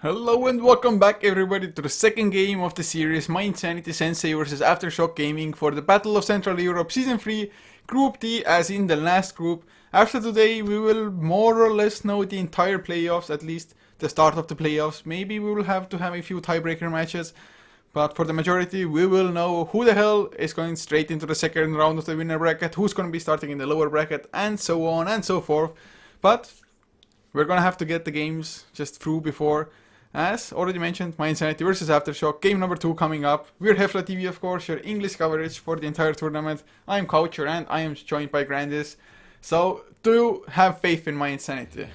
Hello and welcome back everybody to the second game of the series mYinsanity Sensei vs Aftershock Gaming for the Battle of Central Europe Season 3 Group D as in the last group. After today we will more or less know the entire playoffs, at least the start of the playoffs. Maybe we will have to have a few tiebreaker matches, but for the majority we will know who the hell is going straight into the second round of the winner bracket, who's going to be starting in the lower bracket, and so on and so forth. But we're gonna have to get the games just through before. As already mentioned, mYinsanity versus Aftershock, game number 2 coming up. We're HeflaTV, of course, your English coverage for the entire tournament. I'm Coucher and I am joined by Grandis. So, do you have faith in mYinsanity?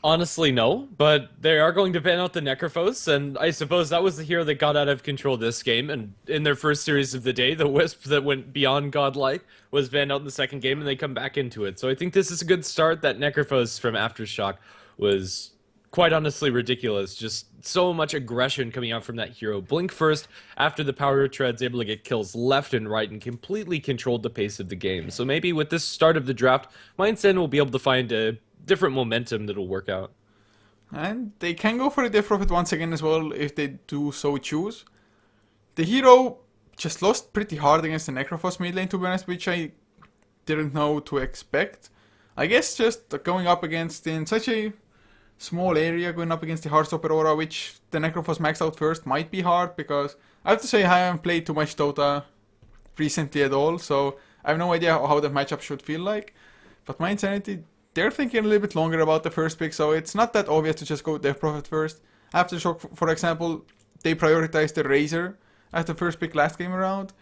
Honestly, no, but they are going to ban out the Necrophos, and I suppose that was the hero that got out of control this game, and in their first series of the day, the Wisp that went beyond godlike was banned out in the second game, and they come back into it. So I think this is a good start. That Necrophos from Aftershock was quite honestly ridiculous. Just so much aggression coming out from that hero. Blink first, after the power treads, able to get kills left and right and completely controlled the pace of the game. So maybe with this start of the draft, mYinsanity will be able to find a different momentum that'll work out. And they can go for a Death Prophet once again as well if they do so choose. The hero just lost pretty hard against the Necrophos mid lane, to be honest, which I didn't know to expect. I guess just going up against in such a small area, going up against the Heartstopper Aura, which the Necrophos maxed out first, might be hard, because I have to say I haven't played too much Dota recently at all, so I have no idea how that matchup should feel like. But mYinsanity, they're thinking a little bit longer about the first pick, so it's not that obvious to just go Death Prophet first. Aftershock, for example, they prioritized the Razor as the first pick last game around.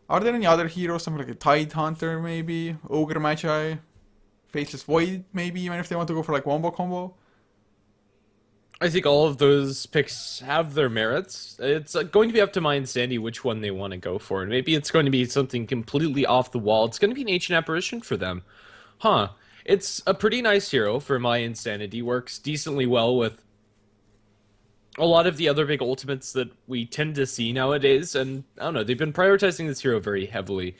Are there any other heroes, something like a Tide Hunter maybe, Ogre Magi, Faceless Void maybe, even if they want to go for like Wombo combo? I think all of those picks have their merits. It's going to be up to mYinsanity which one they want to go for, and maybe it's going to be something completely off the wall. It's going to be an Ancient Apparition for them. Huh. It's a pretty nice hero for mYinsanity. Works decently well with a lot of the other big ultimates that we tend to see nowadays, and I don't know, they've been prioritizing this hero very heavily.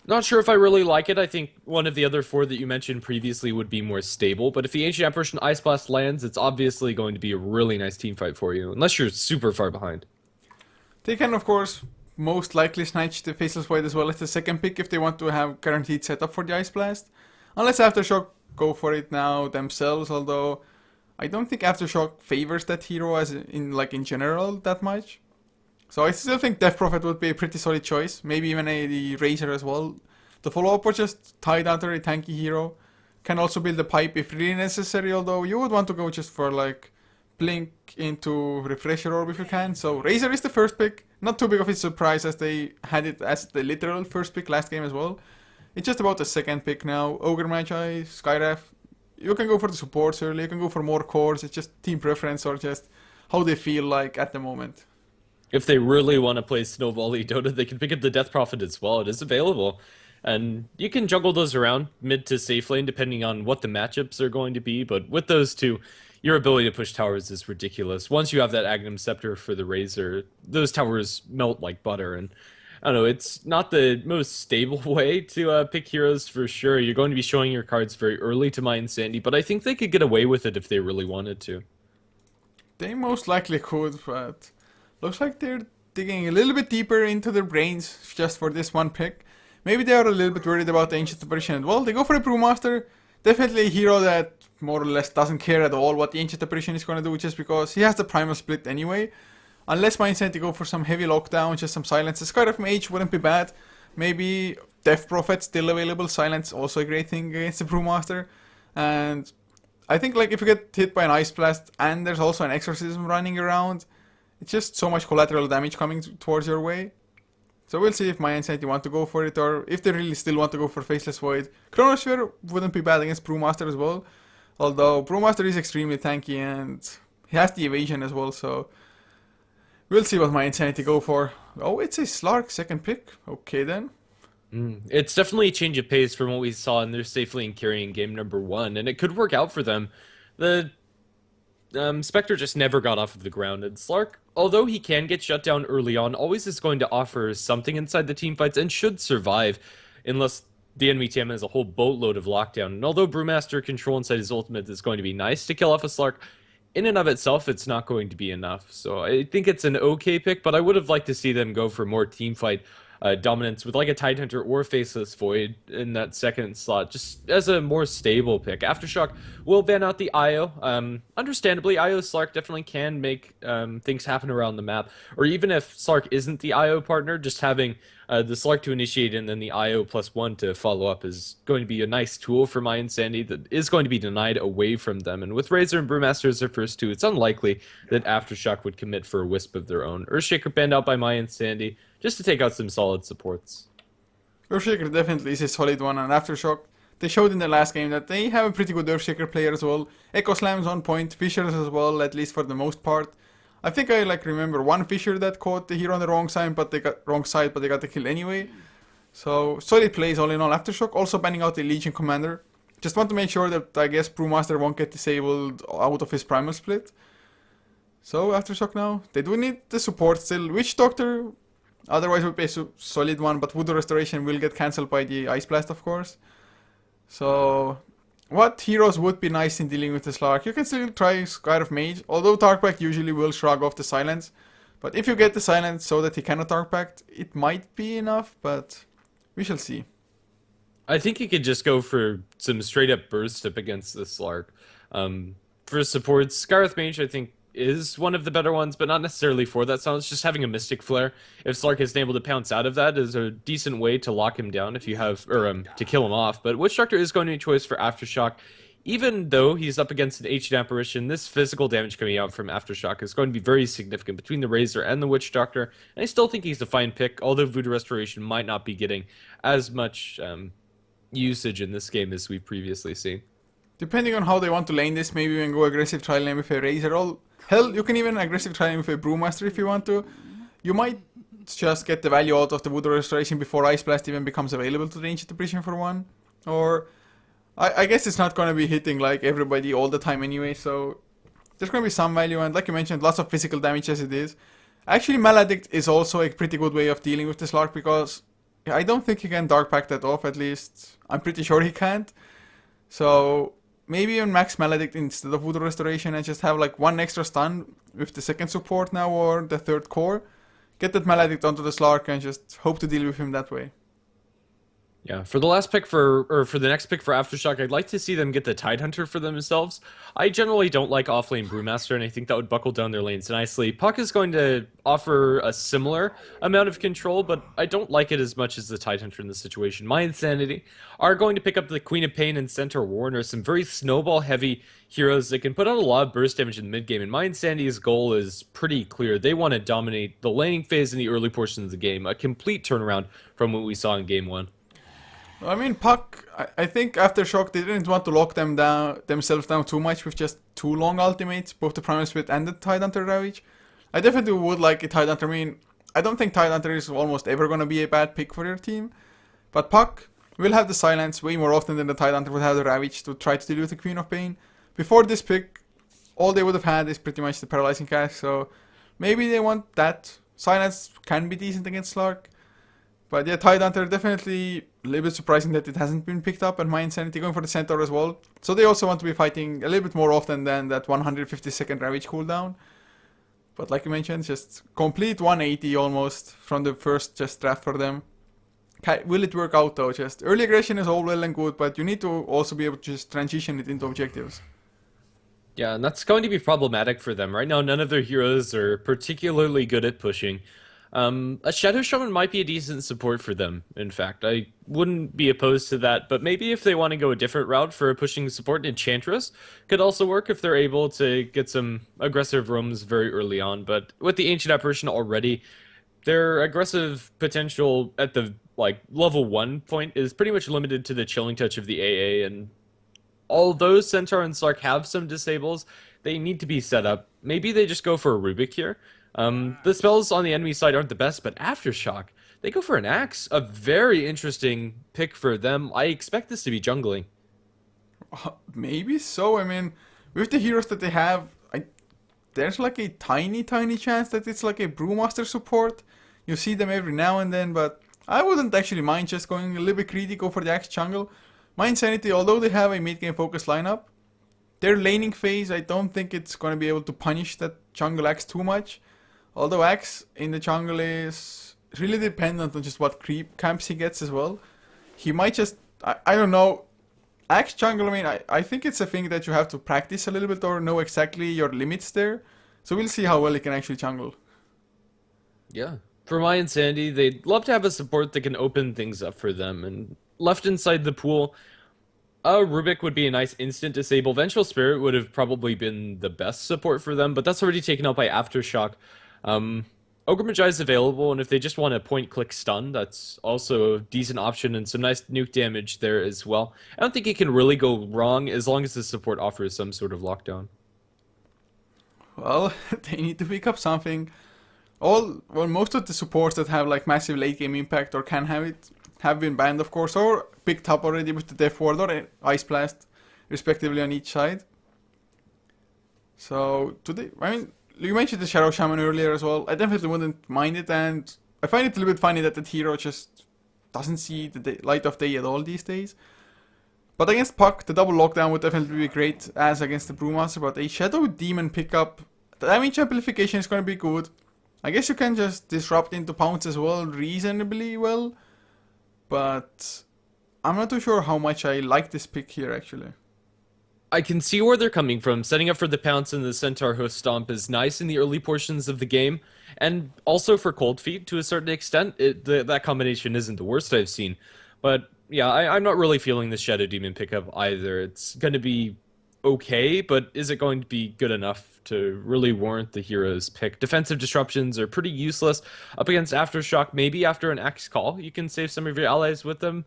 Not sure if I really like it. I think one of the other four that you mentioned previously would be more stable, but if the Ancient Apparition Ice Blast lands, it's obviously going to be a really nice team fight for you, unless you're super far behind. They can, of course, most likely snatch the Faceless Void as well as the second pick if they want to have guaranteed setup for the Ice Blast. Unless Aftershock go for it now themselves, although I don't think Aftershock favors that hero as in general that much. So I still think Death Prophet would be a pretty solid choice, maybe even the Razor as well. The follow-up was just Tide Hunter, a tanky hero. Can also build a pipe if really necessary, although you would want to go just for like Blink into Refresher Orb if you can. So Razor is the first pick, not too big of a surprise as they had it as the literal first pick last game as well. It's just about the second pick now. Ogre Magi, Skyraf. You can go for the supports early, you can go for more cores, it's just team preference or just how they feel like at the moment. If they really want to play Snow Volley Dota, they can pick up the Death Prophet as well. It is available. And you can juggle those around mid to safe lane depending on what the matchups are going to be. But with those two, your ability to push towers is ridiculous. Once you have that Agnum Scepter for the Razor, those towers melt like butter. And I don't know, it's not the most stable way to pick heroes for sure. You're going to be showing your cards very early to mYinsanity, but I think they could get away with it if they really wanted to. They most likely could, but looks like they're digging a little bit deeper into their brains just for this one pick. Maybe they are a little bit worried about the Ancient Apparition as well. They go for a Brewmaster. Definitely a hero that more or less doesn't care at all what the Ancient Apparition is going to do, just because he has the Primal Split anyway. Unless mYinsanity go for some heavy lockdown, just some silence. Skyraf Mage wouldn't be bad. Maybe Death Prophet still available. Silence also a great thing against the Brewmaster. And I think like if you get hit by an Ice Blast and there's also an Exorcism running around, it's just so much collateral damage coming towards your way. So we'll see if mYinsanity want to go for it or if they really still want to go for Faceless Void. Chronosphere wouldn't be bad against Brewmaster as well. Although Brewmaster is extremely tanky and he has the evasion as well, so we'll see what mYinsanity go for. Oh, it's a Slark second pick. Okay then. It's definitely a change of pace from what we saw in their safe lane carrying game number 1, and it could work out for them. The Spectre just never got off of the ground, and Slark, although he can get shut down early on, always is going to offer something inside the team fights and should survive, unless the enemy team has a whole boatload of lockdown. And although Brewmaster control inside his ultimate is going to be nice to kill off a Slark, in and of itself, it's not going to be enough. So I think it's an okay pick, but I would have liked to see them go for more team fight dominance with like a Tidehunter or Faceless Void in that second slot, just as a more stable pick. Aftershock will ban out the IO. Understandably, IO Slark definitely can make things happen around the map, or even if Slark isn't the IO partner, just having the Slark to initiate and then the IO +1 to follow up is going to be a nice tool for mYinsanity that is going to be denied away from them. And with Razor and Brewmaster as their first two, it's unlikely that Aftershock would commit for a Wisp of their own. Earthshaker banned out by mYinsanity just to take out some solid supports. Earthshaker definitely is a solid one, and Aftershock, they showed in the last game that they have a pretty good Earthshaker player as well. Echo Slam's on point, Fishers as well, at least for the most part. I think I remember one Fisher that caught the hero on the wrong side, but they got the kill anyway. So solid plays all in all. Aftershock also banning out the Legion Commander. Just want to make sure that I guess Brewmaster won't get disabled out of his primal split. So Aftershock now, they do need the support still. Witch Doctor otherwise would be a solid one, but Voodoo Restoration will get cancelled by the Ice Blast, of course. So what heroes would be nice in dealing with the Slark? You can still try Sky of Mage, although Darkpact usually will shrug off the silence. But if you get the silence so that he cannot Darkpact, it might be enough, but we shall see. I think you could just go for some straight up burst up against the Slark. For supports, Scarlet Mage I think is one of the better ones, but not necessarily for that silence. Just having a Mystic Flare, if Slark isn't able to pounce out of that, is a decent way to lock him down if you have, or to kill him off. But Witch Doctor is going to be a choice for Aftershock. Even though he's up against an Ancient Apparition, this physical damage coming out from Aftershock is going to be very significant between the Razor and the Witch Doctor. And I still think he's a fine pick, although Voodoo Restoration might not be getting as much usage in this game as we've previously seen. Depending on how they want to lane this, maybe you can go aggressive trial lane with a Razor. Hell, you can even aggressive trial lane with a Brewmaster if you want to. You might just get the value out of the Voodoo Restoration before Ice Blast even becomes available to the Ancient Apparition for one. Or I guess it's not going to be hitting like everybody all the time anyway, so there's going to be some value, and like you mentioned, lots of physical damage as it is. Actually, Maledict is also a pretty good way of dealing with the Slark, because I don't think he can Darkpact that off, at least I'm pretty sure he can't. So maybe even max Maledict instead of Voodoo Restoration and just have like one extra stun with the second support now or the third core. Get that Maledict onto the Slark and just hope to deal with him that way. Yeah, for the last pick for the next pick for Aftershock, I'd like to see them get the Tidehunter for themselves. I generally don't like offlane Brewmaster, and I think that would buckle down their lanes nicely. Puck is going to offer a similar amount of control, but I don't like it as much as the Tidehunter in this situation. mYinsanity are going to pick up the Queen of Pain and Centaur Warner, some very snowball-heavy heroes that can put out a lot of burst damage in the mid-game, and mYinsanity's goal is pretty clear. They want to dominate the laning phase in the early portion of the game, a complete turnaround from what we saw in Game 1. I mean, Puck, I think Aftershock, they didn't want to lock themselves down too much with just two long ultimates, both the Primal Split and the Tidehunter Ravage. I definitely would like a Tidehunter. I mean, I don't think Tidehunter is almost ever going to be a bad pick for your team. But Puck will have the silence way more often than the Tidehunter would have the Ravage to try to deal with the Queen of Pain. Before this pick, all they would have had is pretty much the Paralyzing Cast, so maybe they want that. Silence can be decent against Slark. But yeah, Tidehunter, definitely a little bit surprising that it hasn't been picked up, and mYinsanity going for the Centaur as well. So they also want to be fighting a little bit more often than that 150-second Ravage cooldown. But like you mentioned, just complete 180 almost from the first just draft for them. Will it work out though? Just early aggression is all well and good, but you need to also be able to just transition it into objectives. Yeah, and that's going to be problematic for them. Right now, none of their heroes are particularly good at pushing. A Shadow Shaman might be a decent support for them, in fact. I wouldn't be opposed to that, but maybe if they want to go a different route for pushing support, Enchantress could also work if they're able to get some aggressive roams very early on. But with the Ancient Apparition already, their aggressive potential at the level 1 point is pretty much limited to the Chilling Touch of the AA, and although Centaur and Slark have some disables, they need to be set up. Maybe they just go for a Rubik here. The spells on the enemy side aren't the best, but Aftershock, they go for an Axe. A very interesting pick for them. I expect this to be jungling. Maybe so. I mean, with the heroes that they have, there's like a tiny chance that it's like a Brewmaster support. You see them every now and then, but I wouldn't actually mind just going a little bit greedy, go for the Axe jungle. mYinsanity, although they have a mid-game focused lineup, their laning phase, I don't think it's going to be able to punish that jungle Axe too much. Although Axe in the jungle is really dependent on just what creep camps he gets as well. He might just, I don't know. Axe jungle, I mean, I think it's a thing that you have to practice a little bit or know exactly your limits there. So we'll see how well he can actually jungle. Yeah. For mYinsanity, they'd love to have a support that can open things up for them. And left inside the pool, Rubik would be a nice instant disable. Vengeful Spirit would have probably been the best support for them, but that's already taken out by Aftershock. Ogre Magi is available, and if they just want a point-click stun, that's also a decent option and some nice nuke damage there as well. I don't think it can really go wrong as long as the support offers some sort of lockdown. Well, they need to pick up something. Most of the supports that have like massive late game impact or can have it have been banned, of course, or picked up already with the Death Ward or Ice Blast, respectively on each side. So today, I mean, you mentioned the Shadow Shaman earlier as well. I definitely wouldn't mind it, and I find it a little bit funny that the hero just doesn't see the light of day at all these days. But against Puck, the double lockdown would definitely be great as against the Brewmaster, but a Shadow Demon pickup, the damage amplification is going to be good. I guess you can just disrupt into pounce as well reasonably well, but I'm not too sure how much I like this pick here actually. I can see where they're coming from. Setting up for the pounce and the Centaur Hoof Stomp is nice in the early portions of the game, and also for Cold Feet to a certain extent. That combination isn't the worst I've seen, but yeah, I'm not really feeling the Shadow Demon pickup either. It's going to be okay, but is it going to be good enough to really warrant the hero's pick? Defensive disruptions are pretty useless up against Aftershock. Maybe after an Axe call, you can save some of your allies with them.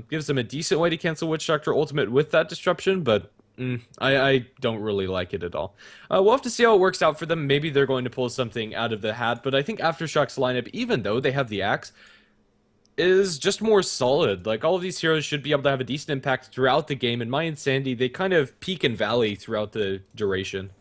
Gives them a decent way to cancel Witch Doctor Ultimate with that disruption, but I don't really like it at all. We'll have to see how it works out for them. Maybe they're going to pull something out of the hat, but I think Aftershock's lineup, even though they have the Axe, is just more solid. Like, all of these heroes should be able to have a decent impact throughout the game, and mYinsanity, they kind of peak and valley throughout the duration.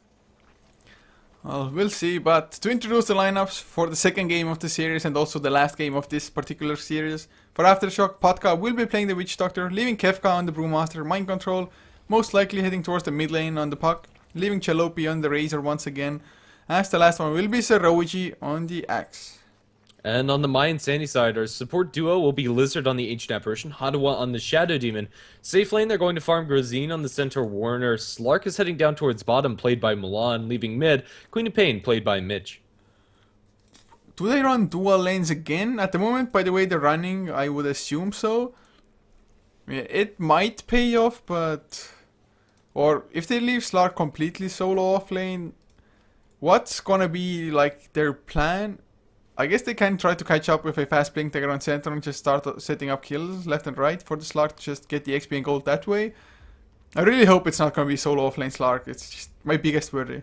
Well, we'll see, but to introduce the lineups for the second game of the series and also the last game of this particular series, for Aftershock, Potka will be playing the Witch Doctor, leaving Kefka on the Brewmaster, Mind Control, most likely heading towards the mid lane on the Puck, leaving Chalopi on the Razor once again, as the last one will be Seroji on the Axe. And on the mYinsanity side, our support duo will be Lizard on the Ancient Apparition, Hadawa on the Shadow Demon. Safe lane, they're going to farm Grozine on the Centaur Warner. Slark is heading down towards bottom, played by Milan, leaving mid, Queen of Pain, played by Mitch. Do they run dual lanes again? At the moment, by the way they're running, I would assume so. Yeah, it might pay off, but... Or if they leave Slark completely solo off lane, what's gonna be like their plan? I guess they can try to catch up with a fast blink dagger on center and just start setting up kills left and right for the Slark to just get the XP and gold that way. I really hope it's not gonna be solo offlane Slark. It's just my biggest worry.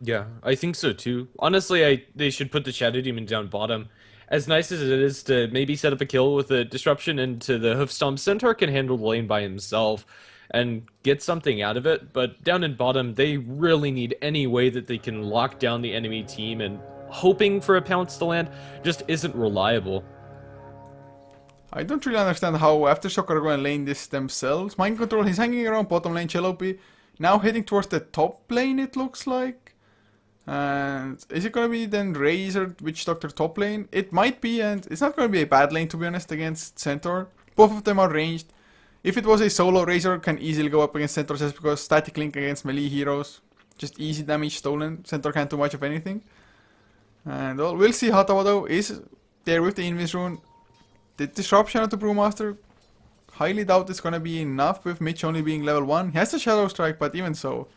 Yeah, I think so too. Honestly, they should put the Shadow Demon down bottom. As nice as it is to maybe set up a kill with a disruption into the Hoof Stomp, Centaur can handle the lane by himself and get something out of it, but down in bottom, they really need any way that they can lock down the enemy team, and hoping for a pounce to land just isn't reliable. I don't really understand how Aftershock are going to lane this themselves. Mind Control, he's hanging around bottom lane, Chalopi. Now heading towards the top lane, it looks like. And is it going to be then Razor, Witch Doctor top lane? It might be, and it's not going to be a bad lane to be honest against Centaur. Both of them are ranged. If it was a solo, Razor can easily go up against Centaur just because static link against melee heroes. Just easy damage stolen. Centaur can't do much of anything. And well, we'll see. Hatawa though is there with the Invis rune. The disruption of the Brewmaster, highly doubt it's gonna be enough with Mitch only being level 1. He has the Shadow Strike, but even so.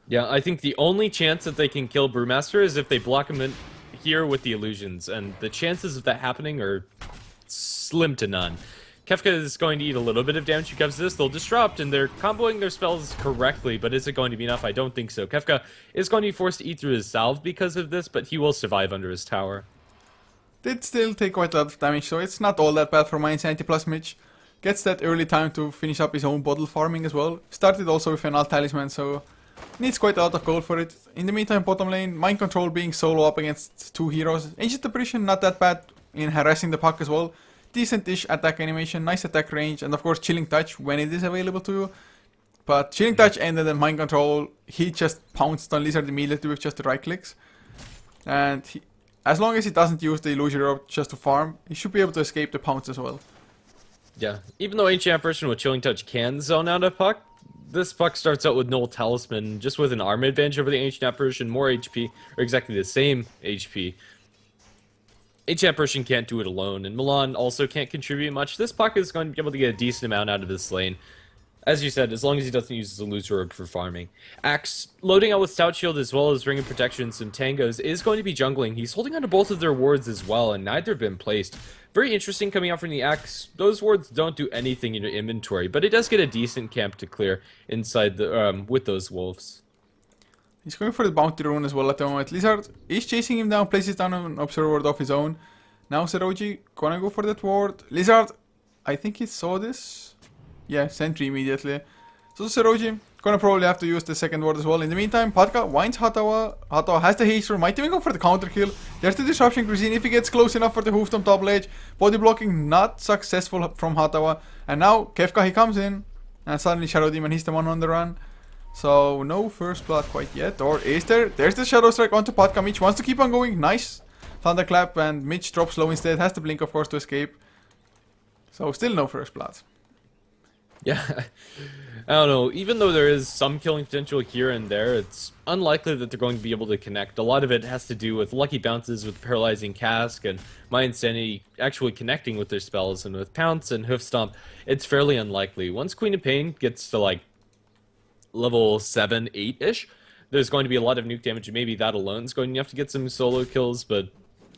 Yeah, I think the only chance that they can kill Brewmaster is if they block him in here with the illusions, and the chances of that happening are slim to none. Kefka is going to eat a little bit of damage because of this. They'll disrupt, and they're comboing their spells correctly, but is it going to be enough? I don't think so. Kefka is going to be forced to eat through his salve because of this, but he will survive under his tower. Did still take quite a lot of damage, so it's not all that bad for mYinsanity plus Mitch. Gets that early time to finish up his own bottle farming as well. Started also with an alt talisman, so needs quite a lot of gold for it. In the meantime, bottom lane, Mind Control being solo up against 2 heroes. Ancient Apparition, not that bad in harassing the Puck as well. Decent-ish attack animation, nice attack range, and of course Chilling Touch when it is available to you. But Chilling Touch ended and Mind Control, he just pounced on Lizard immediately with just the right clicks. And as long as he doesn't use the illusion rope just to farm, he should be able to escape the pounce as well. Yeah, even though Ancient Apparition with Chilling Touch can zone out a Puck, this Puck starts out with Null Talisman, just with an arm advantage over the Ancient Apparition, more HP, or exactly the same HP. Ancient Apparition can't do it alone, and Milan also can't contribute much. This Puck is going to be able to get a decent amount out of this lane. As you said, as long as he doesn't use his Illusory Orb for farming. Axe, loading out with Stout Shield as well as Ring of Protection and some Tangos, is going to be jungling. He's holding onto both of their wards as well, and neither have been placed. Very interesting coming out from the Axe. Those wards don't do anything in your inventory, but it does get a decent camp to clear inside the with those wolves. He's going for the Bounty Rune as well at the moment. Lizard is chasing him down, places down an Observer Ward of his own. Now Zeroji gonna go for that ward. Lizard, I think he saw this. Yeah, Sentry immediately. So Zeroji gonna probably have to use the second ward as well. In the meantime, Patka winds Hatawa. Hatawa has the haster, might even go for the counter kill. There's the disruption Cuisine if he gets close enough for the Hoofstomp double edge. Body blocking not successful from Hatawa. And now Kefka, he comes in. And suddenly Shadow Demon, he's the one on the run. So no first blood quite yet. Or is there? There's the Shadow Strike onto Patka. Mitch wants to keep on going. Nice Thunderclap, and Mitch drops low instead. Has the blink of course to escape. So still no first blood. Yeah, I don't know. Even though there is some killing potential here and there, it's unlikely that they're going to be able to connect. A lot of it has to do with lucky bounces with Paralyzing Cask and mYinsanity actually connecting with their spells, and with Pounce and Hoof Stomp, it's fairly unlikely. Once Queen of Pain gets to like level 7, 8-ish, there's going to be a lot of nuke damage, and maybe that alone is going to have to get some solo kills, but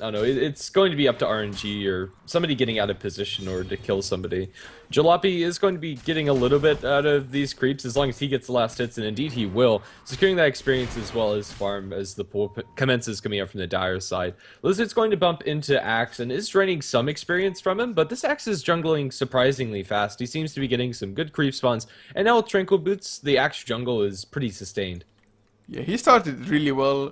I don't know, it's going to be up to RNG or somebody getting out of position in order to kill somebody. Jalopy is going to be getting a little bit out of these creeps as long as he gets the last hits, and indeed he will, securing that experience as well as farm as the pool commences coming out from the Dire side. Lizard's going to bump into Axe and is draining some experience from him, but this Axe is jungling surprisingly fast. He seems to be getting some good creep spawns, and now with Tranquil Boots, the Axe jungle is pretty sustained. Yeah, he started really well.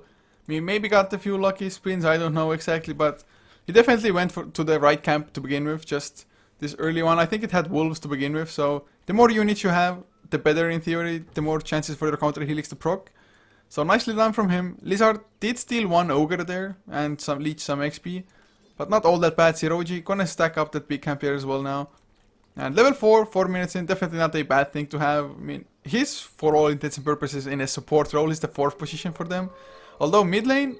I mean, maybe got a few lucky spins, I don't know exactly, but he definitely went to the right camp to begin with, just this early one. I think it had wolves to begin with, so the more units you have, the better in theory, the more chances for your counter helix to proc. So nicely done from him. Lizard did steal one ogre there, and leech some XP, but not all that bad. Zeroji gonna stack up that big camp here as well now. And level 4 minutes in, definitely not a bad thing to have. I mean, he's, for all intents and purposes, in a support role, he's the 4th position for them. Although mid lane,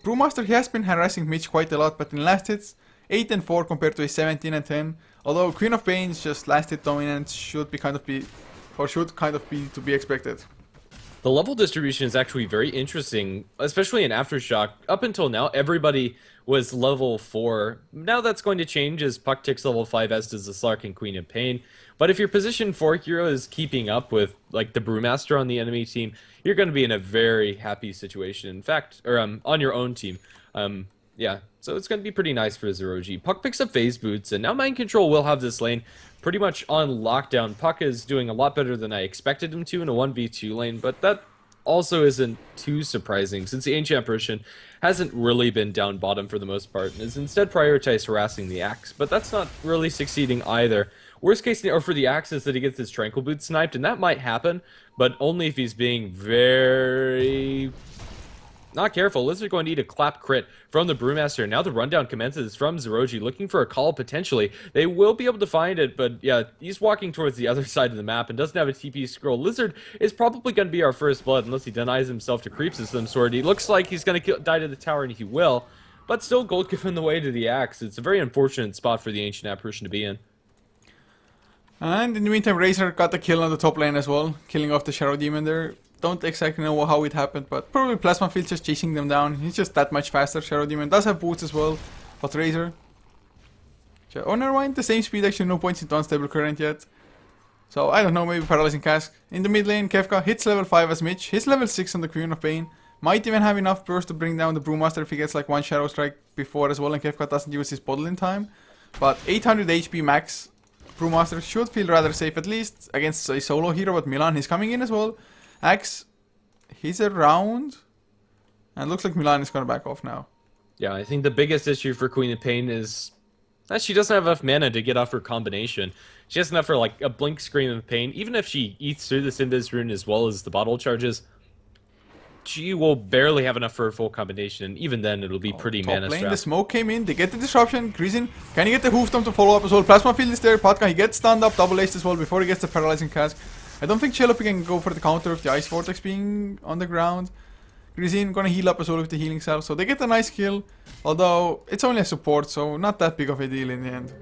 Brewmaster, he has been harassing Mitch quite a lot, but in last hits, 8 and 4 compared to a 17 and 10. Although Queen of Pain's just last hit dominance should kind of be to be expected. The level distribution is actually very interesting, especially in Aftershock. Up until now, everybody was level 4. Now that's going to change as Puck ticks level 5, as does the Slark and Queen of Pain. But if your position 4 hero is keeping up with like the Brewmaster on the enemy team, you're going to be in a very happy situation. In fact, or on your own team. Yeah, so it's going to be pretty nice for Zeroji. Puck picks up Phase Boots, and now Mind Control will have this lane pretty much on lockdown. Puck is doing a lot better than I expected him to in a 1v2 lane, but that also isn't too surprising, since the Ancient Apparition hasn't really been down bottom for the most part, and is instead prioritized harassing the Axe, but that's not really succeeding either. Worst case scenario for the Axe is that he gets his Tranquil Boot sniped, and that might happen, but only if he's being very not careful. Lizard going to need a clap crit from the Brewmaster. Now the rundown commences from Zeroji, looking for a call potentially. They will be able to find it, but yeah, he's walking towards the other side of the map and doesn't have a TP scroll. Lizard is probably going to be our first blood unless he denies himself to creeps of some sort. He looks like he's going to die to the tower, and he will, but still gold given the way to the Axe. It's a very unfortunate spot for the Ancient Apparition to be in. And in the meantime, Razor got the kill on the top lane as well, killing off the Shadow Demon there. Don't exactly know how it happened, but probably Plasma Field just chasing them down. He's just that much faster. Shadow Demon does have boots as well, but Razor... Oh, never mind, the same speed actually, no points into Unstable Current yet. So, I don't know, maybe Paralyzing Cask. In the mid lane, Kefka hits level 5 as Mitch. He's level 6 on the Queen of Pain. Might even have enough burst to bring down the Brewmaster if he gets like one Shadow Strike before as well, and Kefka doesn't use his bottle in time. But 800 HP max. Brewmaster should feel rather safe, at least against a solo hero, but Milan is coming in as well. Axe, he's around, and looks like Milan is going to back off now. Yeah, I think the biggest issue for Queen of Pain is She doesn't have enough mana to get off her combination. She has enough for like a blink scream of pain. Even if she eats through this invis rune as well as the bottle charges, she will barely have enough for a full combination. And even then, it'll be pretty Top mana lane, strapped. the smoke came in, they get the disruption, Grizzin, can he get the hoofstomp to follow up as well? Plasma field is there, Patka, he gets stunned up, double aced as well before he gets the paralyzing cask. I don't think Chelopi can go for the counter with the ice vortex being on the ground. Grizzin gonna heal up as well with the healing cell, so they get a nice kill, although it's only a support, so not that big of a deal in the end.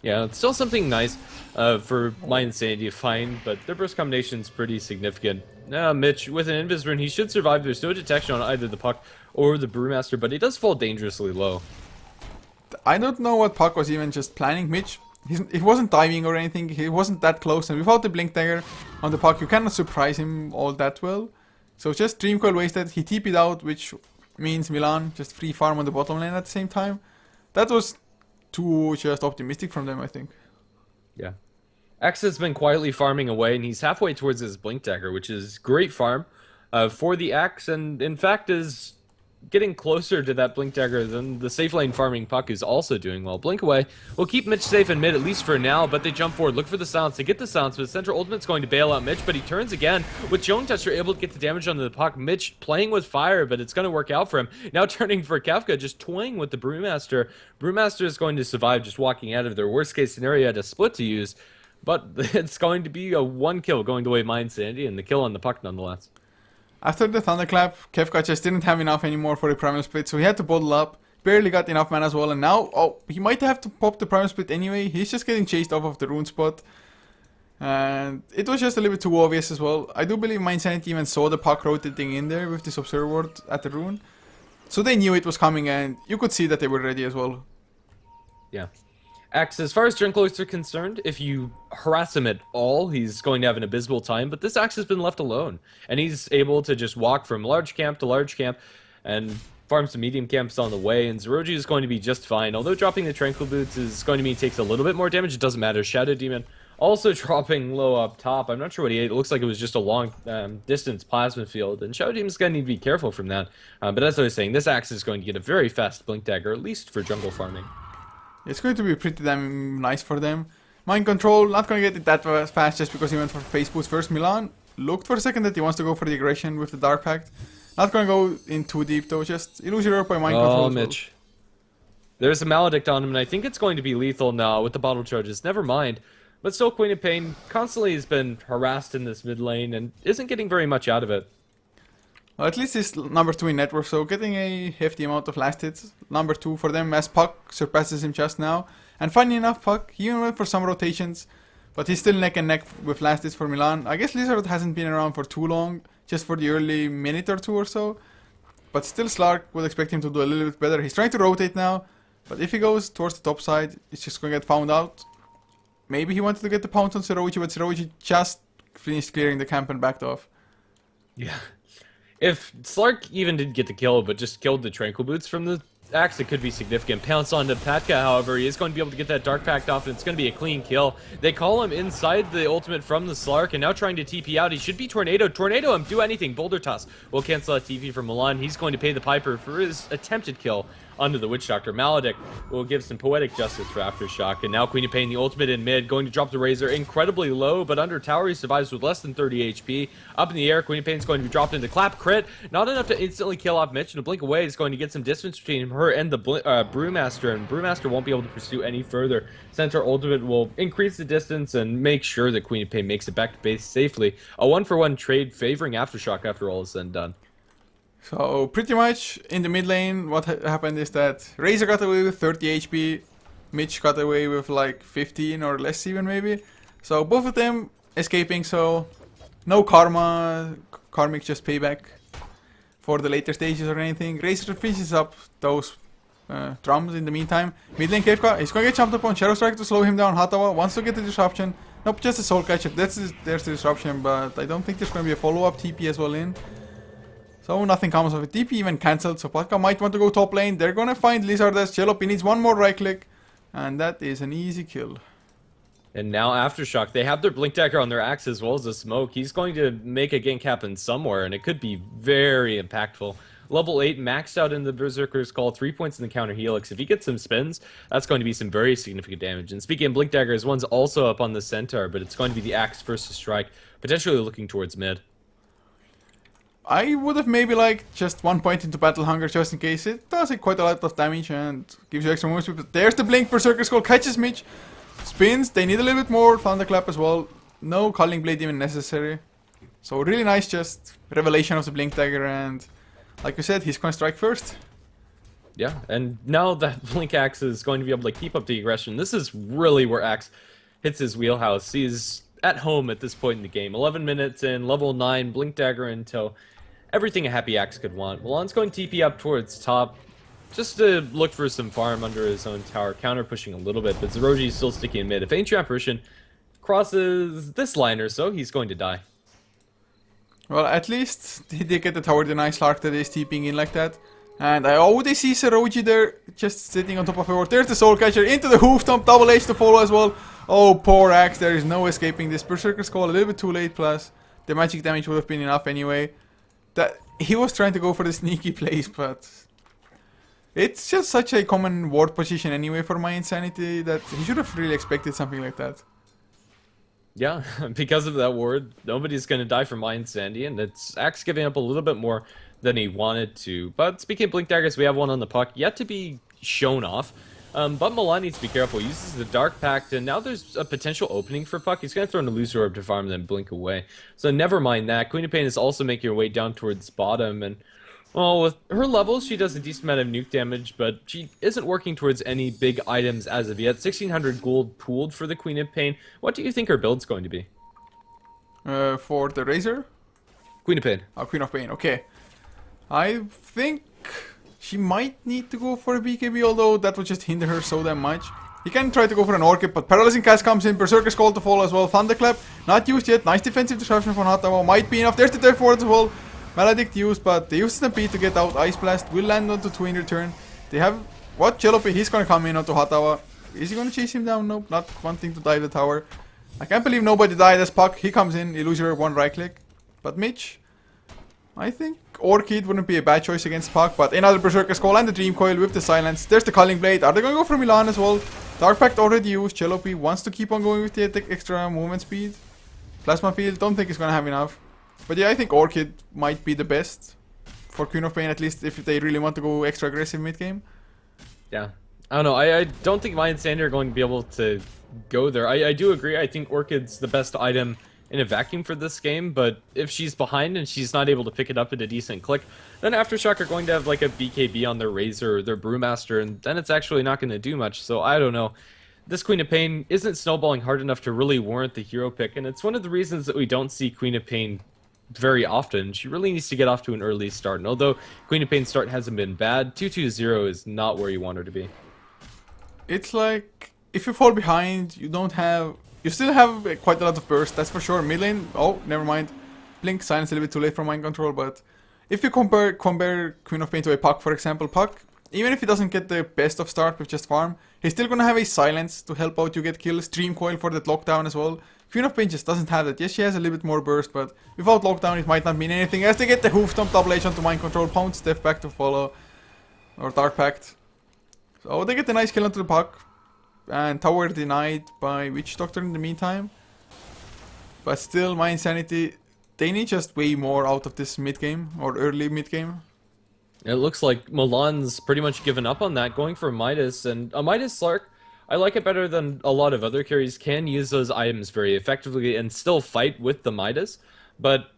Yeah, it's still something nice for mYinsanity to find, but their burst combination's pretty significant. Now, Mitch, with an invis rune, he should survive. There's no detection on either the puck or the brewmaster, but he does fall dangerously low. I don't know what Puck was even just planning. Mitch, he wasn't diving or anything, he wasn't that close, and without the blink dagger on the Puck, you cannot surprise him all that well. So just Dream Coil wasted, he TP'd out, which means Milan just free farm on the bottom lane at the same time. That was too just optimistic from them, I think. Yeah. X has been quietly farming away, and he's halfway towards his blink dagger, which is great farm for the X, and in fact is getting closer to that blink dagger than the safe lane farming Puck is also doing well. Blink away will keep Mitch safe in mid, at least for now, but they jump forward, look for the silence. They get the silence, but Central Ultimate's going to bail out Mitch, but he turns again. With Joan Touch, they're able to get the damage onto the Puck. Mitch playing with fire, but it's going to work out for him. Now turning for Kefka, just toying with the Brewmaster. Brewmaster is going to survive, just walking out of their worst case scenario, had a split to use, but it's going to be a one kill going the way of mYinsanity, and the kill on the Puck nonetheless. After the Thunderclap, Kefka just didn't have enough anymore for the Primal Split, so he had to bottle up. Barely got enough mana as well, and now, oh, he might have to pop the Primal Split anyway. He's just getting chased off of the rune spot. And it was just a little bit too obvious as well. I do believe mYinsanity even saw the Puck rotating in there with this Observer Ward at the rune. So they knew it was coming, and you could see that they were ready as well. Yeah. Axe, as far as Junklers are concerned, if you harass him at all, he's going to have an abysmal time, but this Axe has been left alone, and he's able to just walk from large camp to large camp, and farm some medium camps on the way, and Zeroji is going to be just fine, although dropping the Tranquil Boots is going to mean he takes a little bit more damage. It doesn't matter. Shadow Demon also dropping low up top. I'm not sure what he ate. It looks like it was just a long distance plasma field, and Shadow Demon's going to need to be careful from that, but as I was saying, this Axe is going to get a very fast Blink Dagger, at least for jungle farming. It's going to be pretty damn nice for them. Mind Control, not going to get it that fast just because he went for face boost first. Milan looked for a second that he wants to go for the aggression with the Dark Pact. Not going to go in too deep though, just Illusionary by Mind Control. Oh, Mitch. There's a Maledict on him, and I think it's going to be lethal now with the bottle charges. Never mind. But still, Queen of Pain constantly has been harassed in this mid lane and isn't getting very much out of it. Well, at least he's number 2 in net worth, so getting a hefty amount of last hits. Number 2 for them as Puck surpasses him just now. And funny enough, Puck, he even went for some rotations, but he's still neck and neck with last hits for Milan. I guess Lizard hasn't been around for too long, just for the early minute or two or so. But still, Slark would expect him to do a little bit better. He's trying to rotate now, but if he goes towards the top side, it's just going to get found out. Maybe he wanted to get the pounce on Zeroji, but Zeroji just finished clearing the camp and backed off. Yeah. If Slark even didn't get the kill, but just killed the Tranquil Boots from the Axe, it could be significant. Pounce onto Patka, however, he is going to be able to get that Dark Pact off, and it's going to be a clean kill. They call him inside the ultimate from the Slark, and now trying to TP out. He should be Tornado. Tornado him, do anything. Boulder Toss will cancel that TP from Milan. He's going to pay the Piper for his attempted kill onto the Witch Doctor. Maledict will give some poetic justice for Aftershock, and now Queen of Pain, the ultimate in mid, going to drop the Razor incredibly low, but under tower he survives with less than 30 HP. Up in the air, Queen of Pain is going to be dropped into Clap Crit, not enough to instantly kill off Mitch, and a blink away is going to get some distance between her and the Brewmaster, and Brewmaster won't be able to pursue any further. Center ultimate will increase the distance and make sure that Queen of Pain makes it back to base safely. A 1-for-1 trade favoring Aftershock after all is said and done. So pretty much in the mid lane, what happened is that Razor got away with 30 HP, Mitch got away with like 15 or less even maybe. So both of them escaping, so no karmic just payback for the later stages or anything. Razor finishes up those drums in the meantime. Mid lane Kefka, he's gonna get jumped upon. Shadow Strike to slow him down. Hatawa wants to get the disruption. Nope, just a soul catcher. There's the disruption, but I don't think there's gonna be a follow-up TP as well in. So nothing comes of it. TP even cancelled, so Patka might want to go top lane. They're gonna find Lizard as Chelopi needs one more right click, and that is an easy kill. And now Aftershock, they have their Blink Dagger on their Axe as well as the smoke. He's going to make a gank happen somewhere, and it could be very impactful. Level 8, maxed out in the Berserker's Call, 3 points in the counter helix. If he gets some spins, that's going to be some very significant damage. And speaking of Blink Daggers, one's also up on the Centaur, but it's going to be the Axe versus Strike, potentially looking towards mid. I would have maybe liked just 1 point into Battle Hunger just in case. It does quite a lot of damage and gives you extra movement speed. But there's the Blink, Berserker Skull, catches Mitch, spins. They need a little bit more Thunderclap as well. No Culling Blade even necessary. So really nice just revelation of the Blink Dagger, and like you said, he's gonna strike first. Yeah, and now that Blink Axe is going to be able to keep up the aggression, this is really where Axe hits his wheelhouse. He's at home at this point in the game. 11 minutes in, level 9, Blink Dagger into everything a happy Axe could want. Milan's going TP up towards top, just to look for some farm under his own tower, counter pushing a little bit, but Zeroji's still sticking in mid. If Ancient Apparition crosses this line or so, he's going to die. Well, at least he did get the tower, the nice Lark that is TPing in like that. And I already see Zeroji there, just sitting on top of her. There's the Soul Catcher, into the Hoof Stomp, double H to follow as well. Oh, poor Axe, there is no escaping this. Berserker's Call a little bit too late, plus the magic damage would have been enough anyway. That he was trying to go for the sneaky plays, but it's just such a common ward position anyway for mYinsanity that he should have really expected something like that. Yeah, because of that ward, nobody's going to die from mYinsanity, and it's Axe giving up a little bit more than he wanted to. But speaking of Blink Daggers, we have one on the puck, yet to be shown off. But Milan needs to be careful. He uses the Dark Pact, and now there's a potential opening for puck. He's going to throw an Illusory Orb to farm and then blink away. So never mind that. Queen of Pain is also making her way down towards bottom, and well, with her levels, she does a decent amount of nuke damage, but she isn't working towards any big items as of yet. 1,600 gold pooled for the Queen of Pain. What do you think her build's going to be? For the Razor? Queen of Pain. Oh, Queen of Pain, okay. I think she might need to go for a BKB, although that would just hinder her so damn much. He can try to go for an Orchid, but Paralyzing Cast comes in, Berserker's Call to follow as well, Thunderclap, not used yet, nice defensive disruption from Hatawa, might be enough, there's the Death Ward as well. Maledict used, but they use Stampede to get out, Ice Blast will land onto 2 in return. They have, what, Jalopy, he's gonna come in onto Hatawa. Is he gonna chase him down? Nope, not wanting to dive the tower. I can't believe nobody died as Puck, he comes in, Illusory 1 right click. But Mitch, I think Orchid wouldn't be a bad choice against Puck, but another Berserker's Call and the Dream Coil with the Silence. There's the Culling Blade. Are they going to go for Milan as well? Dark Pact already used. Jalopy wants to keep on going with the extra movement speed. Plasma Field, don't think he's going to have enough. But yeah, I think Orchid might be the best for Queen of Pain, at least if they really want to go extra aggressive mid-game. Yeah. I don't know. I don't think mYinsanity are going to be able to go there. I do agree. I think Orchid's the best item in a vacuum for this game, but if she's behind and she's not able to pick it up at a decent click, then Aftershock are going to have like a BKB on their Razor or their Brewmaster, and then it's actually not going to do much. So I don't know. This Queen of Pain isn't snowballing hard enough to really warrant the hero pick, and it's one of the reasons that we don't see Queen of Pain very often. She really needs to get off to an early start, and although Queen of Pain's start hasn't been bad, 2-2-0 is not where you want her to be. It's like, if you fall behind, you still have quite a lot of burst, that's for sure. Mid lane, oh, never mind. Blink, Silence a little bit too late for mind control, but if you compare Queen of Pain to a Puck, for example, Puck, even if he doesn't get the best of start with just farm, he's still gonna have a Silence to help out you get kills, Dream Coil for that lockdown as well. Queen of Pain just doesn't have that. Yes, she has a little bit more burst, but without lockdown it might not mean anything, as they get the Hoof Stomp, double H onto mind control, Pound Step back to follow, or Dark Pact. So they get a nice kill onto the Puck. And tower denied by Witch Doctor in the meantime. But still, mYinsanity, they need just way more out of this mid-game, or early mid-game. It looks like Milan's pretty much given up on that, going for Midas, and a Midas Slark, I like it better than a lot of other carries, can use those items very effectively and still fight with the Midas, but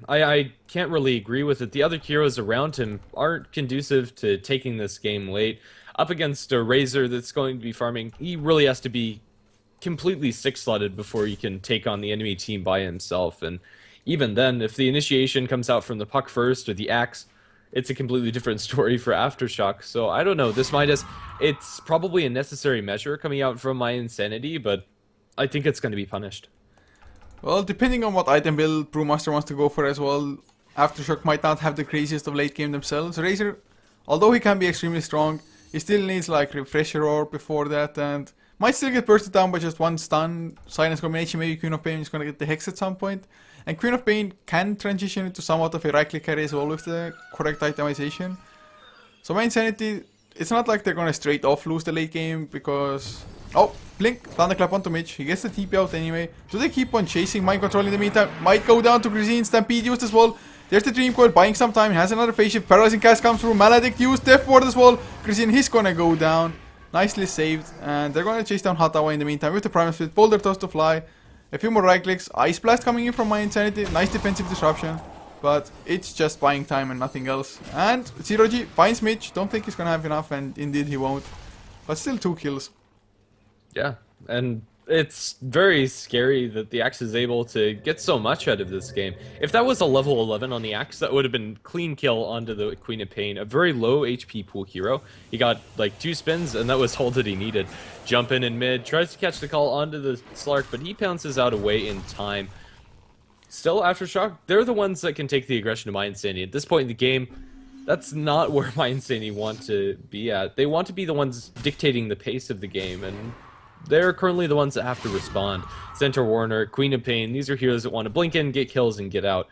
I can't really agree with it. The other heroes around him aren't conducive to taking this game late. Up against a Razor that's going to be farming, he really has to be completely 6-slotted before he can take on the enemy team by himself. And even then, if the initiation comes out from the Puck first or the Axe, it's a completely different story for Aftershock. So I don't know. This Midas, it's probably a necessary measure coming out from mYinsanity, but I think it's going to be punished. Well, depending on what item build Brewmaster wants to go for as well, Aftershock might not have the craziest of late game themselves. Razor, although he can be extremely strong, he still needs like Refresher Orb before that, and Might still get bursted down by just one stun. Silence combination, maybe Queen of Pain is going to get the Hex at some point. And Queen of Pain can transition into somewhat of a right-click carry as well with the correct itemization. So mYinsanity, it's not like they're going to straight off lose the late game because... Oh, Blink, Thunderclap onto Mitch. He gets the TP out anyway. Do they keep on chasing Mind Control in the meantime? Might go down to Grisine. Stampede used as well. There's the Dream Coil buying some time. He has another phase shift. Paralyzing Cast comes through. Maledict used. Death Ward as well. Grisine, he's going to go down. Nicely saved. And they're going to chase down Hatawa in the meantime with the Primal Split. Boulder Toss to fly. A few more right clicks. Ice Blast coming in from mYinsanity. Nice defensive disruption. But it's just buying time and nothing else. And Zero G finds Mitch. Don't think he's going to have enough. And indeed he won't. But still 2 kills. Yeah, and it's very scary that the Axe is able to get so much out of this game. If that was a level 11 on the Axe, that would have been clean kill onto the Queen of Pain. A very low HP pool hero. He got like 2 spins, and that was all that he needed. Jump in mid, tries to catch the call onto the Slark, but he pounces out away in time. Still, Aftershock, they're the ones that can take the aggression to mYinsanity. At this point in the game, that's not where mYinsanity want to be at. They want to be the ones dictating the pace of the game, and they're currently the ones that have to respond. Centaur Warner, Queen of Pain, these are heroes that want to blink in, get kills, and get out.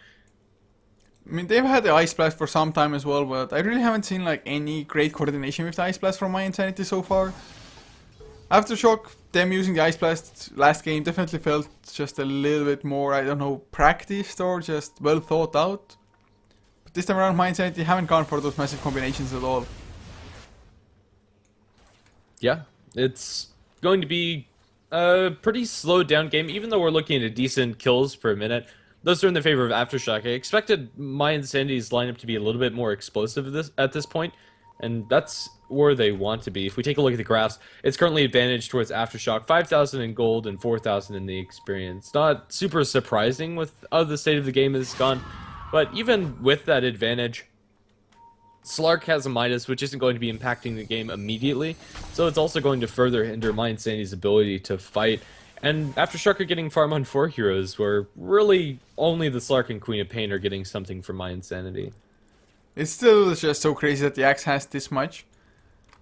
I mean, they've had the Ice Blast for some time as well, but I really haven't seen like any great coordination with the Ice Blast from mYinsanity so far. Aftershock, them using the Ice Blast last game definitely felt just a little bit more, I don't know, practiced or just well thought out. But this time around, mYinsanity haven't gone for those massive combinations at all. Yeah, it's going to be a pretty slowed down game, even though we're looking at decent kills per minute. Those are in the favor of Aftershock. I expected mYinsanity's lineup to be a little bit more explosive at this point, and that's where they want to be. If we take a look at the graphs, it's currently advantage towards Aftershock, 5,000 in gold and 4,000 in the experience. Not super surprising with how the state of the game has gone, but even with that advantage, Slark has a minus, which isn't going to be impacting the game immediately, so it's also going to further hinder mYinsanity's ability to fight. And Aftershock are getting farm on 4 heroes, where really only the Slark and Queen of Pain are getting something from mYinsanity. It's still just so crazy that the Axe has this much.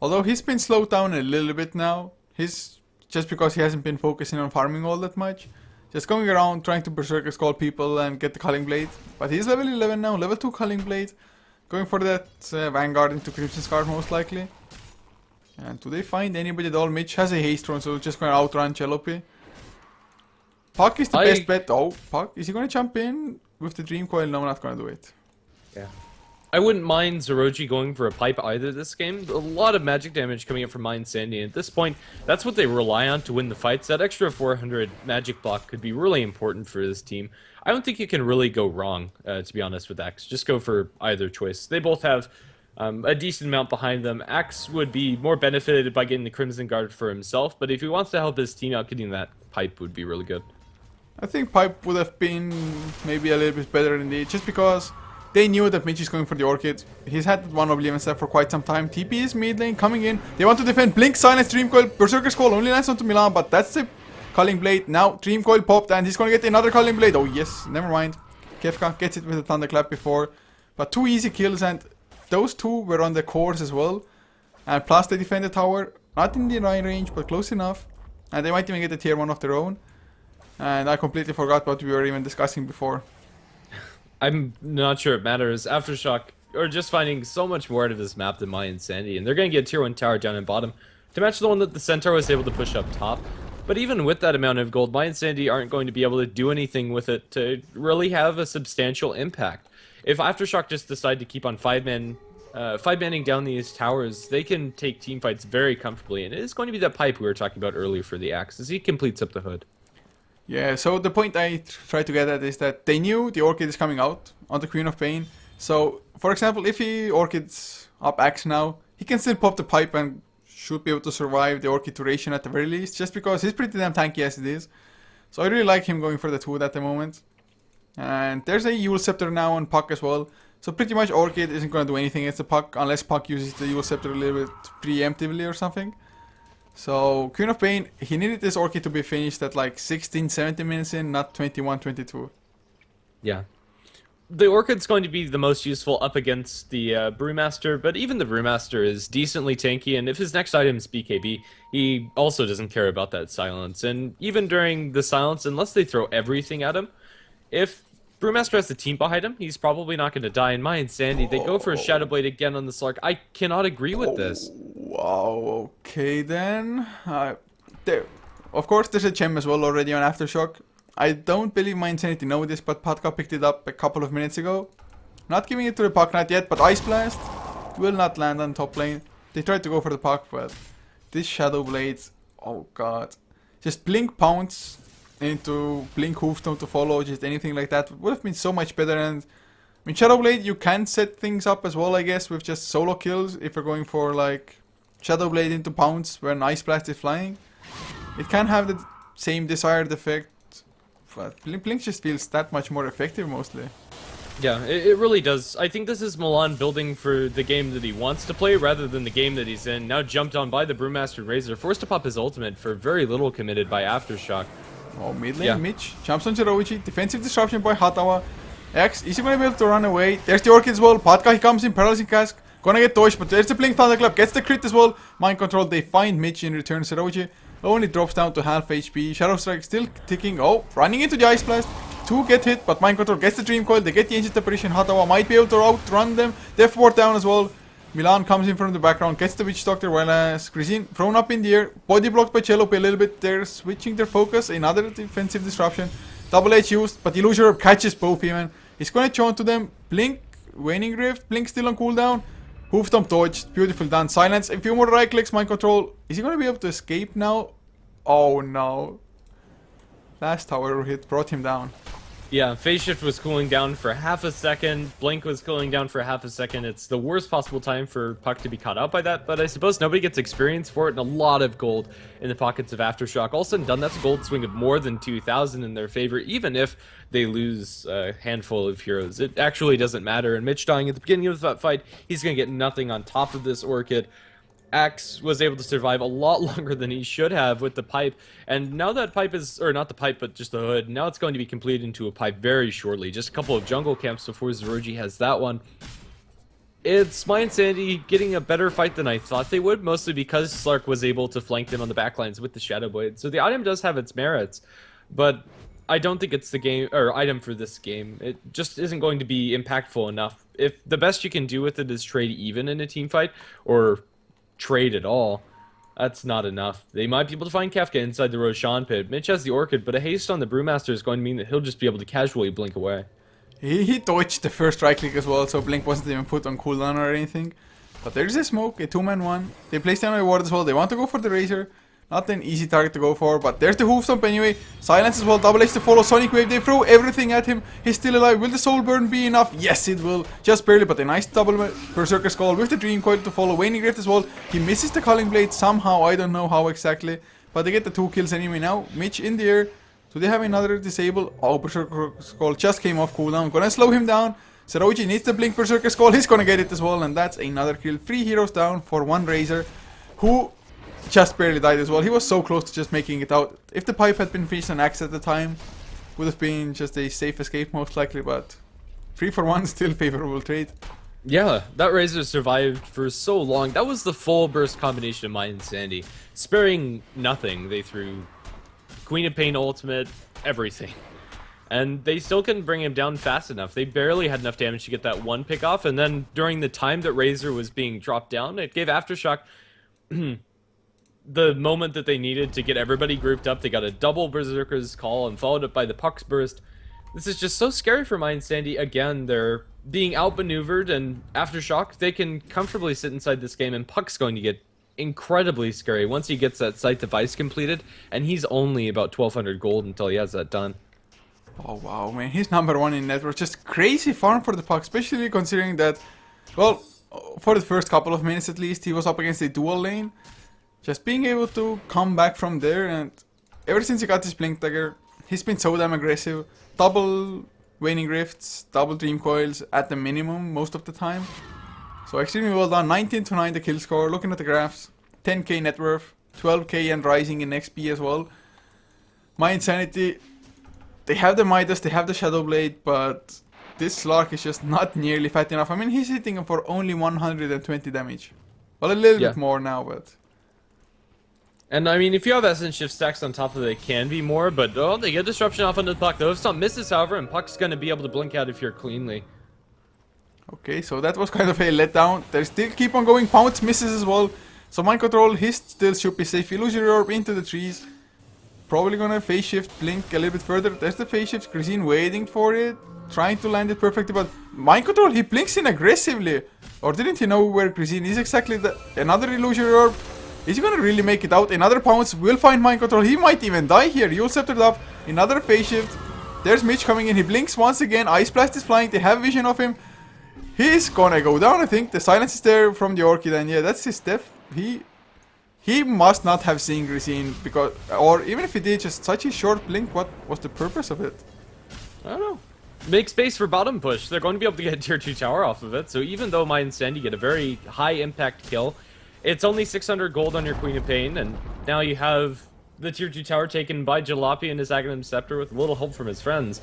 Although he's been slowed down a little bit now. He's just because he hasn't been focusing on farming all that much. Just going around trying to Berserker Skull people and get the Culling Blade. But he's level 11 now, level 2 Culling Blade. Going for that Vanguard into Crimson Scarf most likely. And do they find anybody at all? Mitch has a haste run, so just going to outrun Chelopi. Puck is the best bet. Oh, Puck. Is he going to jump in with the Dream Coil? No, not going to do it. Yeah. I wouldn't mind Zoroji going for a pipe either this game. A lot of magic damage coming up from mYinsanity, and at this point, that's what they rely on to win the fights. That extra 400 magic block could be really important for this team. I don't think you can really go wrong, to be honest, with Axe. Just go for either choice. They both have a decent amount behind them. Axe would be more benefited by getting the Crimson Guard for himself, but if he wants to help his team out, getting that pipe would be really good. I think pipe would have been maybe a little bit better indeed, just because they knew that Mitch is going for the Orchid. He's had one Oblivion step for quite some time. TP is mid lane, coming in. They want to defend. Blink, Silence, Dream Coil, Berserker Skull only lands onto Milan, but that's the Culling Blade. Now Dream Coil popped, and he's going to get another Culling Blade. Oh yes, never mind. Kefka gets it with a Thunderclap before. But 2 easy kills, and those 2 were on the cores as well. And plus they defend the tower. Not in the right range, but close enough. And they might even get a tier 1 of their own. And I completely forgot what we were even discussing before. I'm not sure it matters. Aftershock are just finding so much more out of this map than mYinsanity, and they're going to get a tier 1 tower down in bottom to match the one that the Centaur was able to push up top. But even with that amount of gold, mYinsanity aren't going to be able to do anything with it to really have a substantial impact. If Aftershock just decide to keep on 5-manning down these towers, they can take team fights very comfortably, and it is going to be that pipe we were talking about earlier for the Axe as he completes up the hood. Yeah, so the point I try to get at is that they knew the Orchid is coming out on the Queen of Pain. So, for example, if he Orchids up Axe now, he can still pop the pipe and should be able to survive the Orchid duration at the very least, just because he's pretty damn tanky as it is. So I really like him going for the 2 at the moment. And there's a Yule Scepter now on Puck as well. So pretty much Orchid isn't going to do anything against the Puck unless Puck uses the Yule Scepter a little bit preemptively or something. So, Queen of Pain, he needed this Orchid to be finished at like 16-17 minutes in, not 21-22. Yeah. the Orchid's going to be the most useful up against the Brewmaster, but even the Brewmaster is decently tanky, and if his next item is BKB, he also doesn't care about that silence. And even during the silence, unless they throw everything at him, if Brewmaster has the team behind him, he's probably not going to die. In mYinsanity, they go for a Shadow Blade again on the Slark. I cannot agree with this. Wow, okay then. There. Of course, there's a gem as well already on Aftershock. I don't believe mYinsanity know this, but Patka picked it up a couple of minutes ago. Not giving it to the Puck Knight yet, but Ice Blast will not land on top lane. They tried to go for the Puck, but this Shadow Blade, oh god. Just Blink Pounce into Blink Hoofstone to follow, just anything like that would have been so much better. And I mean, Shadow Blade, you can set things up as well, I guess, with just solo kills if you're going for like Shadow Blade into Pounce when Ice Blast is flying. It can have the same desired effect. But Blink just feels that much more effective mostly. Yeah, it really does. I think this is Milan building for the game that he wants to play rather than the game that he's in. Now jumped on by the Brewmaster Razor, forced to pop his ultimate for very little committed by Aftershock. Oh, mid lane, Mitch jumps on Jiroichi. Defensive disruption by Hatawa. X, is he gonna be able to run away? There's the Orchid as well. Patka, he comes in, Paralyzing Cask. Gonna get dodged, but there's the Blink Thunderclap. Gets the crit as well. Mind control, they find Mitch in return. Jiroichi only drops down to half HP. Shadow Strike still ticking. Oh, running into the Ice Blast. Two get hit, but Mind Control gets the Dream Coil. They get the Ancient Apparition. Hatawa might be able to outrun them. Death Ward down as well. Milan comes in from the background, gets the Witch Doctor, while Grisine thrown up in the air. Body blocked by Chelope a little bit. They're switching their focus. Another defensive disruption. Double H used, but Illusion catches both even. He's going to chant to them. Blink, Waning Rift. Blink still on cooldown. Hoofstomp dodged. Beautiful done. Silence. A few more right clicks. Mind Control. Is he going to be able to escape now? Oh no. Last tower hit brought him down. Yeah, Phase Shift was cooling down for half a second, Blink was cooling down for half a second. It's the worst possible time for Puck to be caught out by that, but I suppose nobody gets experience for it, and a lot of gold in the pockets of Aftershock. All said and done, that's a gold swing of more than 2,000 in their favor, even if they lose a handful of heroes. It actually doesn't matter, and Mitch dying at the beginning of that fight, he's going to get nothing on top of this Orchid. Axe was able to survive a lot longer than he should have with the pipe, and now that pipe is, or not the pipe, but just the hood, now it's going to be completed into a pipe very shortly. Just a couple of jungle camps before Zeroji has that one. It's mYinsanity getting a better fight than I thought they would, mostly because Slark was able to flank them on the backlines with the Shadow Blade. So the item does have its merits, but I don't think it's the game or item for this game. It just isn't going to be impactful enough. If the best you can do with it is trade even in a team fight, or trade at all, that's not enough. They might be able to find Kefka inside the Roshan pit. Mitch has the Orchid, but a haste on the Brewmaster is going to mean that he'll just be able to casually blink away. He dodged the first right click as well, so Blink wasn't even put on cooldown or anything. But there's a smoke, a 2-man 1. They place down a ward as well. They want to go for the Razor. Not an easy target to go for, but there's the Hoofstomp anyway. Silence as well, Double H to follow, Sonic Wave, they throw everything at him. He's still alive. Will the Soul Burn be enough? Yes, it will. Just barely, but a nice double Berserker Skull with the Dream Coil to follow. Waning Rift as well. He misses the Culling Blade somehow, I don't know how exactly. But they get the 2 kills anyway now. Mitch in the air. Do they have another disable? Oh, Berserker Skull just came off cooldown. Gonna slow him down. Zeroji needs the Blink Berserker Skull. He's gonna get it as well, and that's another kill. 3 heroes down for 1 Razor, who just barely died as well. He was so close to just making it out. If the pipe had been finished on Axe at the time, would have been just a safe escape most likely, but 3 for 1 still favorable trade. Yeah, that Razor survived for so long. That was the full burst combination of mYinsanity. Sparing nothing. They threw Queen of Pain ultimate, everything. And they still couldn't bring him down fast enough. They barely had enough damage to get that one pick off, and then during the time that Razor was being dropped down, it gave Aftershock the moment that they needed to get everybody grouped up. They got a double Berserker's Call and followed up by the Puck's Burst. This is just so scary for mYinsanity. Again, they're being outmaneuvered, and Aftershock, they can comfortably sit inside this game, and Puck's going to get incredibly scary once he gets that site device completed, and he's only about 1,200 gold until he has that done. Oh wow, man, he's number 1 in network. Just crazy farm for the Puck, especially considering that, well, for the first couple of minutes at least, he was up against a dual lane. Just being able to come back from there, and ever since he got his Blink Dagger, he's been so damn aggressive. Double Waning Rifts, double Dream Coils at the minimum most of the time. So extremely well done. 19 to 9 the kill score. Looking at the graphs, 10k net worth, 12k and rising in XP as well. mYinsanity, they have the Midas, they have the Shadow Blade, but this Slark is just not nearly fat enough. I mean, he's hitting him for only 120 damage. Well, a little bit more now, but... And I mean, if you have Essence Shift stacks on top of it, it can be more, but oh, they get Disruption off onto the Puck. The Hoofstomp misses, however, and Puck's gonna be able to blink out if you're cleanly. Okay, so that was kind of a letdown. They still keep on going. Pounce misses as well. So Mind Control, he still should be safe. Illusory Orb into the trees. Probably gonna phase shift, blink a little bit further. There's the phase shift. Grisine waiting for it. Trying to land it perfectly, but Mind Control, he blinks in aggressively. Or didn't he know where Grisine is exactly? Another Illusory Orb. Is he gonna really make it out? Another Pounce will find Mind Control. He might even die here. You'll scepter it up. Another phase shift. There's Mitch coming in. He blinks once again. Ice Blast is flying. They have vision of him. He's gonna go down, I think. The silence is there from the Orchid, and yeah, that's his death. He must not have seen Grisine, because, or even if he did, just such a short blink. What was the purpose of it? I don't know. Make space for bottom push. They're going to be able to get a tier 2 tower off of it, so even though mYinsanity get a very high impact kill, it's only 600 gold on your Queen of Pain, and now you have the tier 2 tower taken by Jalopy and his Aghanim Scepter with a little help from his friends.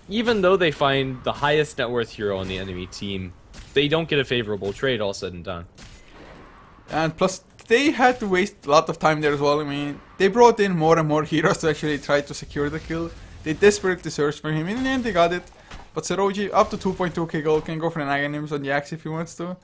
Even though they find the highest net worth hero on the enemy team, they don't get a favorable trade all said and done. And plus, they had to waste a lot of time there as well. I mean, they brought in more and more heroes to actually try to secure the kill. They desperately searched for him. In the end, they got it. But Seroji, up to 2.2k gold, can go for an Aghanims on the axe if he wants to.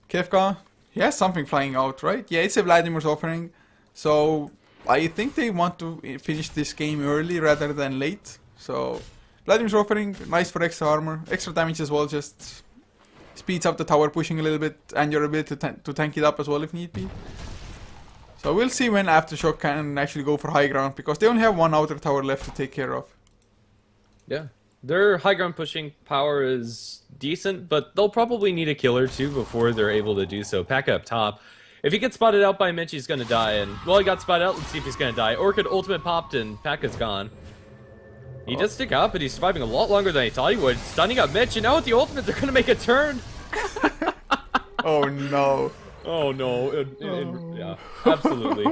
Kefka, he has something flying out, right? Yeah, it's a Vladimir's offering. So, I think they want to finish this game early rather than late. So, Vladimir's offering, nice for extra armor. Extra damage as well, just speeds up the tower pushing a little bit, and your ability to tank it up as well if need be. So we'll see when Aftershock can actually go for high ground, because they only have one outer tower left to take care of. Yeah, their high ground pushing power is decent, but they'll probably need a kill or two before they're able to do so. Pack up top. If he gets spotted out by Mitch, he's gonna die, and well, he got spotted out, let's see if he's gonna die. Orchid ultimate popped and Pack-A's gone. He does stick out, but he's surviving a lot longer than I thought he would. Stunning up Mitch, and now with the ultimate, they're gonna make a turn. Oh no. Oh no. Yeah, absolutely.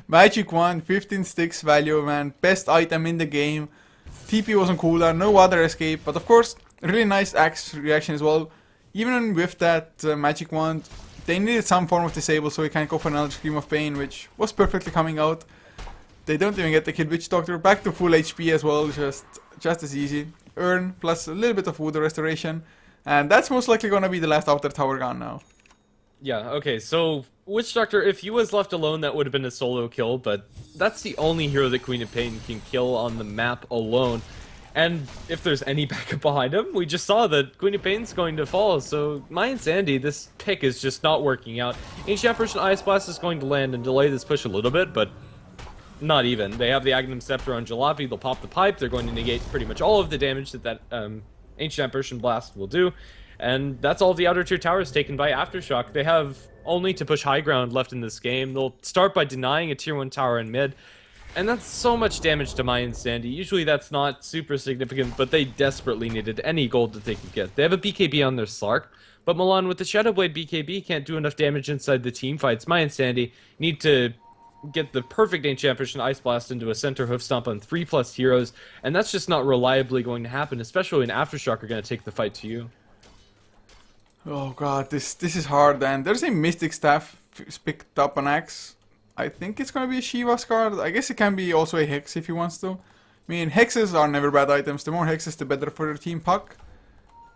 Magic Wand, 15 sticks value, man. Best item in the game. TP was on cooldown, no other escape. But of course, really nice axe reaction as well. Even with that Magic Wand, they needed some form of disable so he can't go for another Scream of Pain, which was perfectly coming out. They don't even get the kill. Witch Doctor back to full HP as well, just as easy. Earn plus a little bit of Voodoo Restoration. And that's most likely gonna be the last outer tower gone now. Yeah, okay, so Witch Doctor, if he was left alone, that would have been a solo kill, but that's the only hero that Queen of Pain can kill on the map alone. And if there's any backup behind him, we just saw that Queen of Pain's going to fall, so mYinsanity, this pick is just not working out. Ancient Apparition Ice Blast is going to land and delay this push a little bit, but not even. They have the Aghanim Scepter on Jalopy, they'll pop the pipe, they're going to negate pretty much all of the damage that Ancient Apparition Blast will do. And that's all the outer tier towers taken by Aftershock. They have only to push high ground left in this game. They'll start by denying a tier 1 tower in mid. And that's so much damage to mYinsanity. Usually that's not super significant, but they desperately needed any gold that they could get. They have a BKB on their Slark, but Milan with the Shadowblade BKB can't do enough damage inside the team fights. mYinsanity need to get the perfect Ancient Apparition Ice Blast into a center hoof stomp on 3+ heroes, and that's just not reliably going to happen, especially when Aftershock are going to take the fight to you. Oh god, this is hard, and there's a Mystic Staff picked up an axe. I think it's gonna be a Shiva's card. I guess it can be also a Hex if he wants to. I mean, Hexes are never bad items. The more Hexes, the better for your team. Puck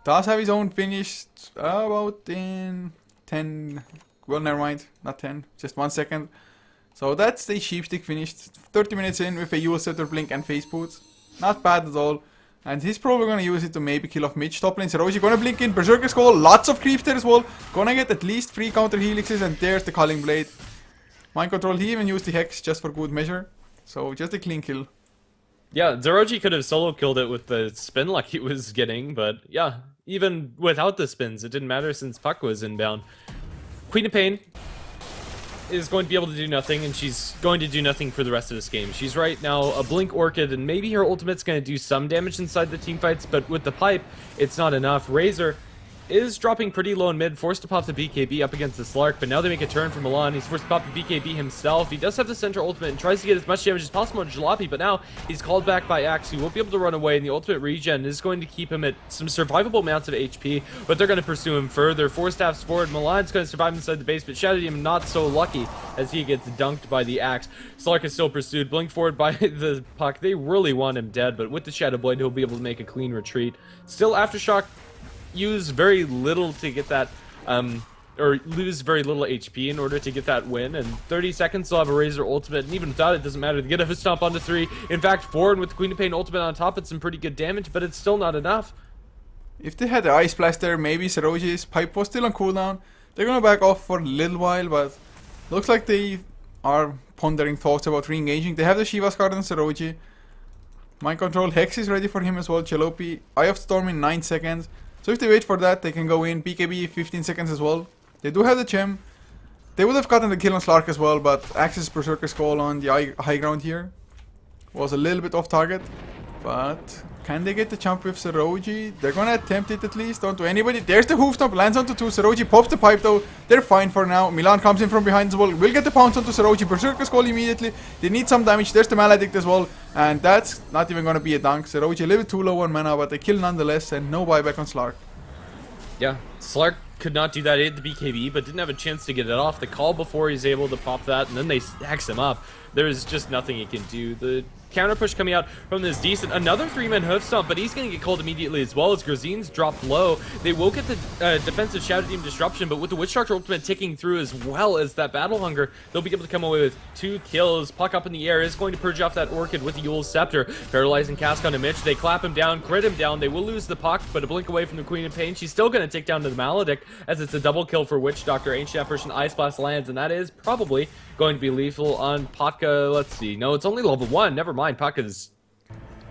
does have his own finished about in 10... Well, never mind. Not 10. Just 1 second. So that's the Sheepstick finished. 30 minutes in with a Yule Scepter Blink and Face Boots. Not bad at all. And he's probably gonna use it to maybe kill off Mitch. Top lane Seroji gonna blink in. Berserker Skull. Lots of creeps there as well. Gonna get at least 3 counter helixes. And there's the Culling Blade. Mind Control. He even used the Hex just for good measure. So just a clean kill. Yeah, Zeroji could have solo killed it with the spin luck he was getting. But yeah, even without the spins, it didn't matter since Puck was inbound. Queen of Pain is going to be able to do nothing, and she's going to do nothing for the rest of this game. She's right now a Blink Orchid, and maybe her ultimate's going to do some damage inside the team fights, but with the pipe, it's not enough. Razor is dropping pretty low in mid, forced to pop the BKB up against the Slark, but now they make a turn for Milan. He's forced to pop the BKB himself. He does have the center ultimate and tries to get as much damage as possible on Jalopy, but now he's called back by Axe. He won't be able to run away, and the ultimate regen is going to keep him at some survivable amounts of HP, but they're going to pursue him further. 4 staffs forward. Milan's going to survive inside the base, but HeflaTV not so lucky as he gets dunked by the Axe. Slark is still pursued. Blink forward by the puck. They really want him dead, but with the Shadow Blade, he'll be able to make a clean retreat. Still, Aftershock use very little to get that, or lose very little HP in order to get that win, and 30 seconds they'll have a Razor ultimate, and even without it, doesn't matter. They get a stomp onto 3. In fact, 4, and with the Queen of Pain ultimate on top, it's some pretty good damage, but it's still not enough. If they had the Ice Blast there, maybe Seroji's pipe was still on cooldown. They're gonna back off for a little while, but looks like they are pondering thoughts about re-engaging. They have the Shiva's card on Seroji. Mind Control, Hex is ready for him as well. Jalopy, Eye of Storm in 9 seconds. So if they wait for that, they can go in. BKB 15 seconds as well. They do have the gem. They would have gotten the kill on Slark as well, but Axe's Berserker's Call on the high ground here was a little bit off target. But can they get the jump with Seroji? They're gonna attempt it at least onto anybody. There's the hoof stomp, lands onto 2. Seroji pops the pipe though. They're fine for now. Milan comes in from behind as well. Will get the pounce onto Seroji. Berserker's Call immediately. They need some damage. There's the Maledict as well. And that's not even gonna be a dunk. Seroji a little bit too low on mana, but they kill nonetheless, and no buyback on Slark. Yeah, Slark could not do that. He hit the BKB, but didn't have a chance to get it off the call before he's able to pop that, and then they stacks him up. There's just nothing he can do. The counter push coming out from this decent, another 3-man hoof stomp, but he's going to get called immediately as well as Grazine's dropped low. They will get the defensive Shadow Demon disruption, but with the Witch Doctor ultimate ticking through as well as that Battle Hunger, they'll be able to come away with 2 kills. Puck up in the air is going to purge off that Orchid with the Yule's Scepter. Paralyzing Cask onto Mitch. They clap him down, crit him down. They will lose the puck, but a blink away from the Queen of Pain. She's still going to tick down to the Maledict as it's a double kill for Witch Doctor. Ancient Apparition Ice Blast lands, and that is probably going to be lethal on Patka. Let's see. No, it's only level 1. Never mind. Patka's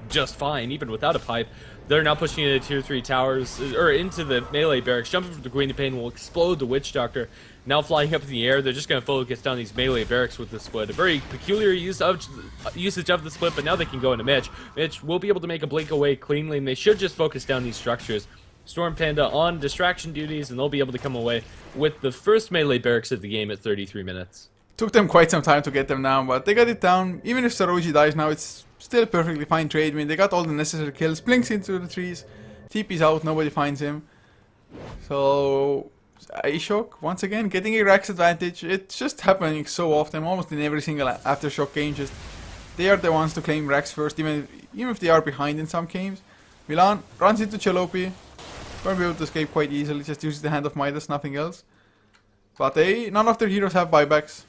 just fine, even without a pipe. They're now pushing into tier 3 towers, or into the melee barracks. Jumping from the Queen of Pain will explode the Witch Doctor. Now flying up in the air, they're just going to focus down these melee barracks with the split. A very peculiar usage of the split, but now they can go into Mitch. Mitch will be able to make a blink away cleanly, and they should just focus down these structures. Storm Panda on distraction duties, and they'll be able to come away with the first melee barracks of the game at 33 minutes. Took them quite some time to get them down, but they got it down. Even if Seroji dies now, it's still a perfectly fine trade. I mean, they got all the necessary kills. Blinks into the trees. TP's out, nobody finds him. So, Aftershock, once again, getting a Rax advantage. It's just happening so often, almost in every single Aftershock game. Just they are the ones to claim Rax first, even if they are behind in some games. Milan runs into Jalopy. Gonna be able to escape quite easily, just uses the Hand of Midas, nothing else. But none of their heroes have buybacks.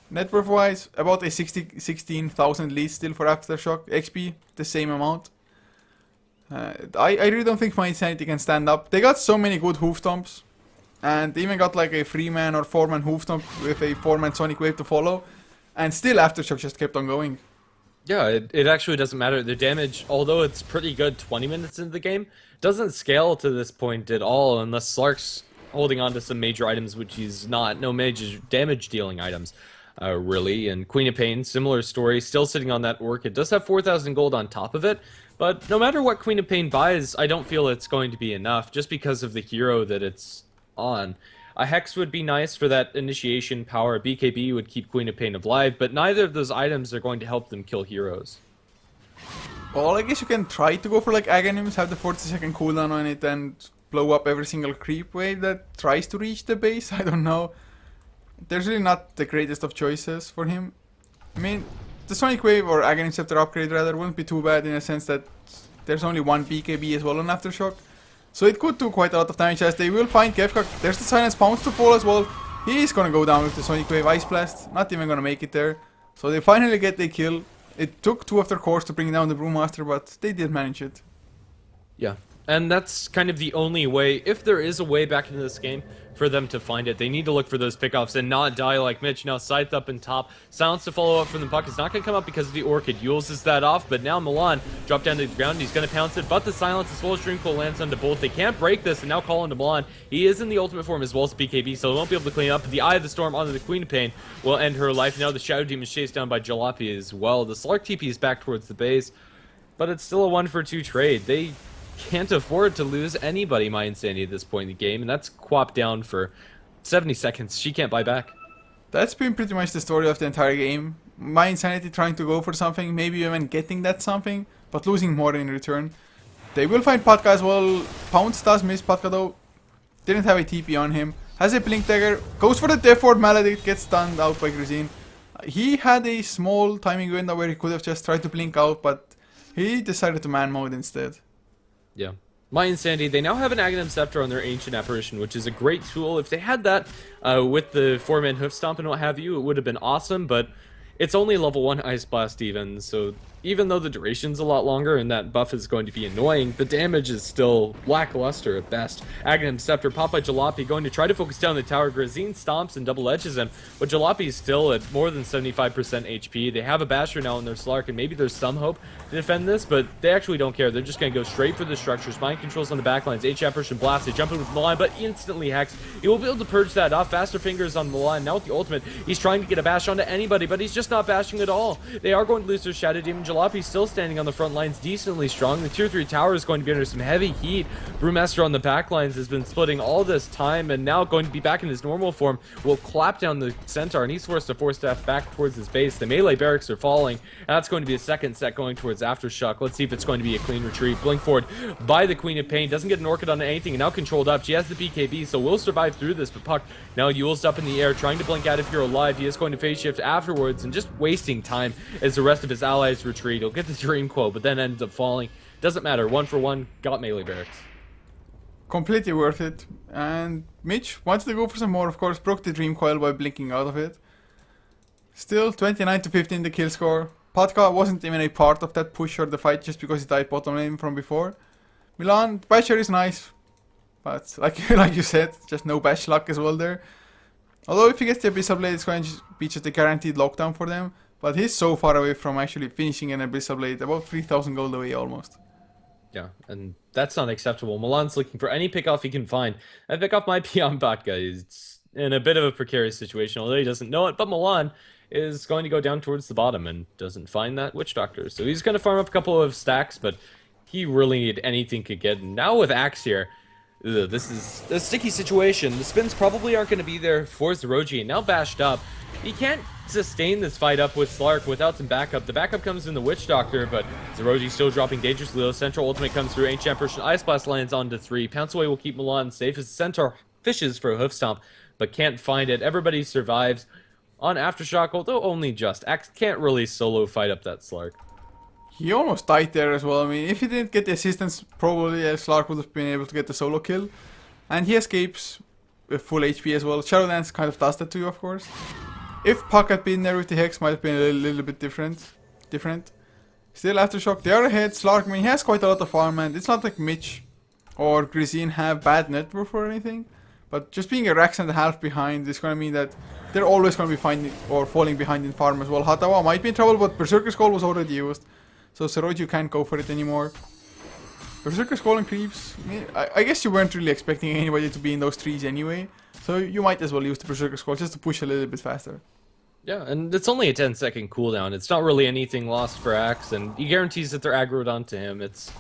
Net worth wise, about a 16,000 lead still for Aftershock. XP, the same amount. I really don't think mYinsanity can stand up. They got so many good hoof stomps. And they even got like a 3-man or 4-man hoof stomp with a 4-man Sonic Wave to follow. And still Aftershock just kept on going. Yeah, it actually doesn't matter. The damage, although it's pretty good 20 minutes into the game, doesn't scale to this point at all unless Slark's holding on to some major items, which he's not. No major damage dealing items. Really, and Queen of Pain, similar story, still sitting on that Orchid. Does have 4,000 gold on top of it, but no matter what Queen of Pain buys, I don't feel it's going to be enough, just because of the hero that it's on. A Hex would be nice for that initiation power, BKB would keep Queen of Pain alive, but neither of those items are going to help them kill heroes. Well, I guess you can try to go for like Aghanims, have the 40-second cooldown on it, and blow up every single creep wave that tries to reach the base. I don't know. There's really not the greatest of choices for him. I mean, the Sonic Wave or Aghanim Scepter upgrade rather wouldn't be too bad in a sense that there's only one BKB as well on Aftershock. So it could do quite a lot of damage as they will find Kefka. There's the Silence Pounce to fall as well. He's gonna go down with the Sonic Wave Ice Blast. Not even gonna make it there. So they finally get the kill. It took 2 of their cores to bring down the Brewmaster, but they did manage it. Yeah, and that's kind of the only way, if there is a way back into this game, for them to find it. They need to look for those pickoffs and not die like Mitch. Now Scythe up in top. Silence to follow up from the puck. It's not going to come up because of the Orchid. Yules is that off, but now Milan dropped down to the ground. He's going to pounce it, but the Silence as well as Dream Coil lands onto both. They can't break this, and now call into Milan. He is in the ultimate form as well as BKB, so they won't be able to clean up. The Eye of the Storm onto the Queen of Pain will end her life. Now the Shadow Demon is chased down by Jalopy as well. The Slark TP is back towards the base, but it's still a 1-for-2 trade. They can't afford to lose anybody, mYinsanity, at this point in the game, and that's Quap down for 70 seconds. She can't buy back. That's been pretty much the story of the entire game. mYinsanity trying to go for something, maybe even getting that something, but losing more in return. They will find Patka as well. Pounce does miss Patka though. Didn't have a TP on him. Has a Blink Dagger. Goes for the Death Ward. Maledict gets stunned out by Grisine. He had a small timing window where he could have just tried to blink out, but he decided to man mode instead. Yeah. mYinsanity, they now have an Aghanim Scepter on their Ancient Apparition, which is a great tool. If they had that with the 4-man Hoof Stomp and what have you, it would have been awesome, but it's only level 1 Ice Blast even, so even though the duration's a lot longer and that buff is going to be annoying, the damage is still lackluster at best. Aghanim Scepter, popped by Jalopy, going to try to focus down the tower. Grisine stomps and double edges him, but Jalopy is still at more than 75% HP. They have a Basher now in their Slark, and maybe there's some hope to defend this, but they actually don't care. They're just going to go straight for the structures. Mind controls on the backlines. H-Apparition Blast. They jump in with Milan, but instantly Hex. He will be able to purge that off. Faster fingers on Milan. Now with the ultimate, he's trying to get a bash onto anybody, but he's just not bashing at all. They are going to lose their Shadow Demon. Jalopy still standing on the front lines decently strong. The tier 3 tower is going to be under some heavy heat. Brewmaster on the back lines has been splitting all this time and now going to be back in his normal form. Will clap down the Centaur and he's forced to force staff back towards his base. The melee barracks are falling, and that's going to be a second set going towards Aftershock. Let's see if it's going to be a clean retreat. Blink forward by the Queen of Pain. Doesn't get an Orchid on anything and now controlled up. She has the BKB, so will survive through this, but Puck now Yule's up in the air trying to blink out if you're alive. He is going to phase shift afterwards and just wasting time as the rest of his allies retreat. He'll get the Dream Quote, but then ends up falling. Doesn't matter. 1 for 1. Got melee barracks. Completely worth it. And Mitch wanted to go for some more, of course. Broke the Dream Coil by blinking out of it. Still 29 to 15 the kill score. Patka wasn't even a part of that push or the fight just because he died bottom lane from before. Milan, Basher is nice. But like you said, just no bash luck as well there. Although if he gets the Abyssal Blade, it's going to be just a guaranteed lockdown for them. But he's so far away from actually finishing an Abyssal Blade, about 3,000 gold away almost. Yeah, and that's not acceptable. Milan's looking for any pickoff he can find. That pickoff might be on Batka. He's in a bit of a precarious situation, although he doesn't know it. But Milan is going to go down towards the bottom and doesn't find that Witch Doctor. So he's going to farm up a couple of stacks, but he really needed anything he could get. And now with Axe here, this is a sticky situation. The spins probably aren't going to be there for Zeroji, and now bashed up. He can't sustain this fight up with Slark without some backup. The backup comes in the Witch Doctor, but Zeroji still dropping dangerously low. Central ultimate comes through. Ancient Apparition Ice Blast lands onto 3. Pounce away will keep Milan safe as the Centaur fishes for a hoof stomp, but can't find it. Everybody survives on Aftershock, although only just. Axe can't really solo fight up that Slark. He almost died there as well. I mean, if he didn't get the assistance, probably Slark would have been able to get the solo kill. And he escapes with full HP as well. Shadow Dance kind of does that to you, of course. If Puck had been there with the Hex, might have been a little bit different. Still Aftershock, they are ahead. Slark, I mean, he has quite a lot of farm, and it's not like Mitch or Grisine have bad network or anything. But just being a Rax and a half behind is going to mean that they're always going to be finding or falling behind in farm as well. Hatawa might be in trouble, but Berserker's Call was already used. So Zeroji can't go for it anymore. Berserker's Call and creeps. I guess you weren't really expecting anybody to be in those trees anyway. So you might as well use the Berserker's Call just to push a little bit faster. Yeah, and it's only a 10-second cooldown. It's not really anything lost for Axe, and he guarantees that they're aggroed onto him. It's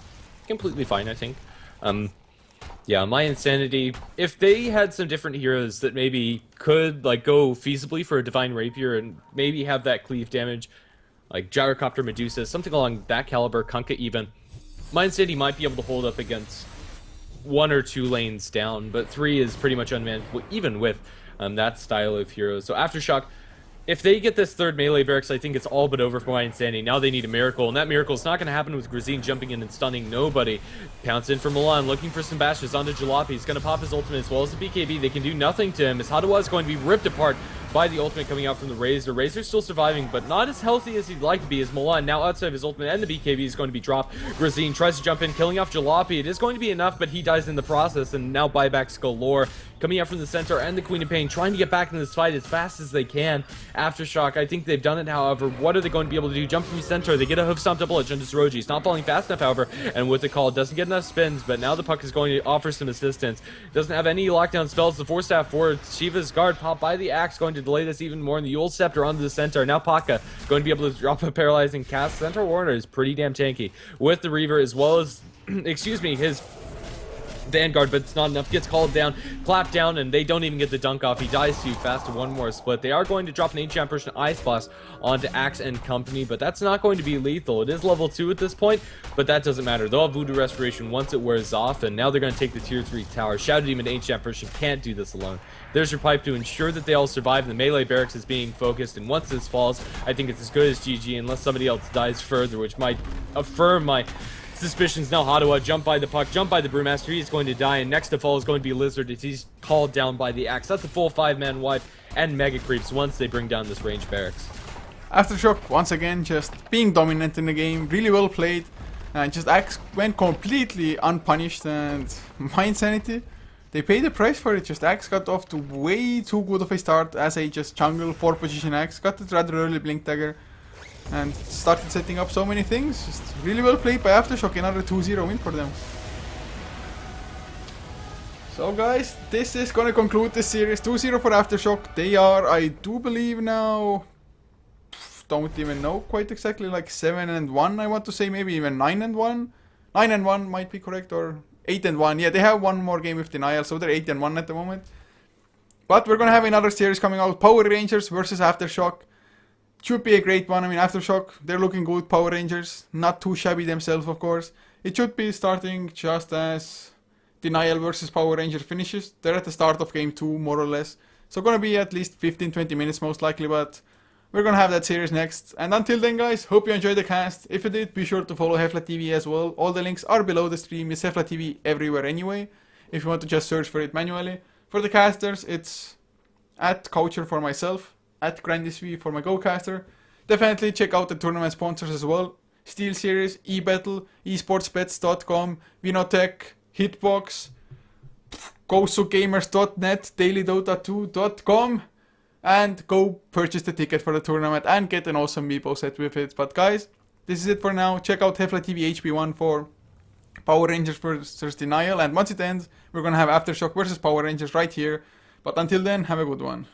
completely fine, I think. Yeah, mYinsanity, if they had some different heroes that maybe could like go feasibly for a Divine Rapier and maybe have that cleave damage, like Gyrocopter Medusa, something along that caliber, Kunkka even, mYinsanity might be able to hold up against 1 or 2 lanes down, but 3 is pretty much unmanageable, even with that style of hero. So Aftershock, if they get this 3rd melee barracks, I think it's all but over for mYinsanity. Now they need a miracle, and that miracle is not going to happen with Grisine jumping in and stunning nobody. Pounce in for Milan, looking for some bashes onto Jalopy. He's going to pop his ultimate as well as the BKB. They can do nothing to him, as Hadawa is going to be ripped apart by the ultimate coming out from the Razor. Razor's still surviving, but not as healthy as he'd like to be, as Milan now outside of his ultimate, and the BKB is going to be dropped. Grisine tries to jump in, killing off Jalopy. It is going to be enough, but he dies in the process, and now buybacks galore. Coming out from the center and the Queen of Pain, trying to get back in this fight as fast as they can. Aftershock, I think they've done it, however. What are they going to be able to do? Jump from the center. They get a hoof stomp double edge onto Zeroji. He's not falling fast enough, however, and with the call, doesn't get enough spins, but now the Puck is going to offer some assistance. Doesn't have any lockdown spells. The 4-staff forward, Shiva's guard popped by the Axe, going to delay this even more, and the Yule Scepter onto the center. Now Paka going to be able to drop a paralyzing cast. Centaur Warner is pretty damn tanky with the Reaver, as well as excuse me, his Vanguard, but it's not enough. Gets called down, clapped down, and they don't even get the dunk off. He dies too fast to one more split. They are going to drop an Ancient Apparition Ice Blast onto Axe and company, but that's not going to be lethal. It is level 2 at this point, but that doesn't matter. They'll have Voodoo Restoration once it wears off, and now they're going to take the tier 3 tower. Shadow Demon Ancient Apparition can't do this alone. There's your pipe to ensure that they all survive. The melee barracks is being focused, and once this falls, I think it's as good as GG, unless somebody else dies further, which might affirm my suspicions. Now Hadawa jump by the puck, jump by the Brewmaster. He's going to die, and next to fall is going to be Lizard as he's called down by the Axe. That's a full 5-man wipe and Mega Creeps once they bring down this range barracks. Aftershock, once again, just being dominant in the game, really well played. And just Axe went completely unpunished, and mYinsanity, they paid the price for it. Just Axe got off to way too good of a start as a just jungle 4-position Axe. Got it rather early Blink Dagger and started setting up so many things. Just really well played by Aftershock. Another 2-0 win for them. So guys, this is gonna conclude this series. 2-0 for Aftershock. They are, I do believe now, don't even know quite exactly, like 7-1 I want to say, maybe even 9-1. 9-1 might be correct, or 8-1. Yeah, they have one more game with Denial, so they're 8-1 at the moment. But we're gonna have another series coming out, Power Rangers versus Aftershock. Should be a great one. I mean, Aftershock, they're looking good. Power Rangers, not too shabby themselves, of course. It should be starting just as Denial versus Power Rangers finishes. They're at the start of game 2, more or less. So gonna be at least 15-20 minutes most likely, but we're gonna have that series next. And until then, guys, hope you enjoyed the cast. If you did, be sure to follow HeflaTV as well. All the links are below the stream. It's HeflaTV everywhere anyway, if you want to just search for it manually. For the casters, it's at Coucher for myself, at GrandisV for my GoCaster. Definitely check out the tournament sponsors as well. Steel Series, eBattle, esportsbets.com, Vinotech, Hitbox, GoSoGamers.net, DailyDota2.com, and go purchase the ticket for the tournament and get an awesome Meepo set with it. But guys, this is it for now. Check out HeflaTV HP1 for Power Rangers versus Denial, and once it ends, we're gonna have Aftershock versus Power Rangers right here. But until then, have a good one.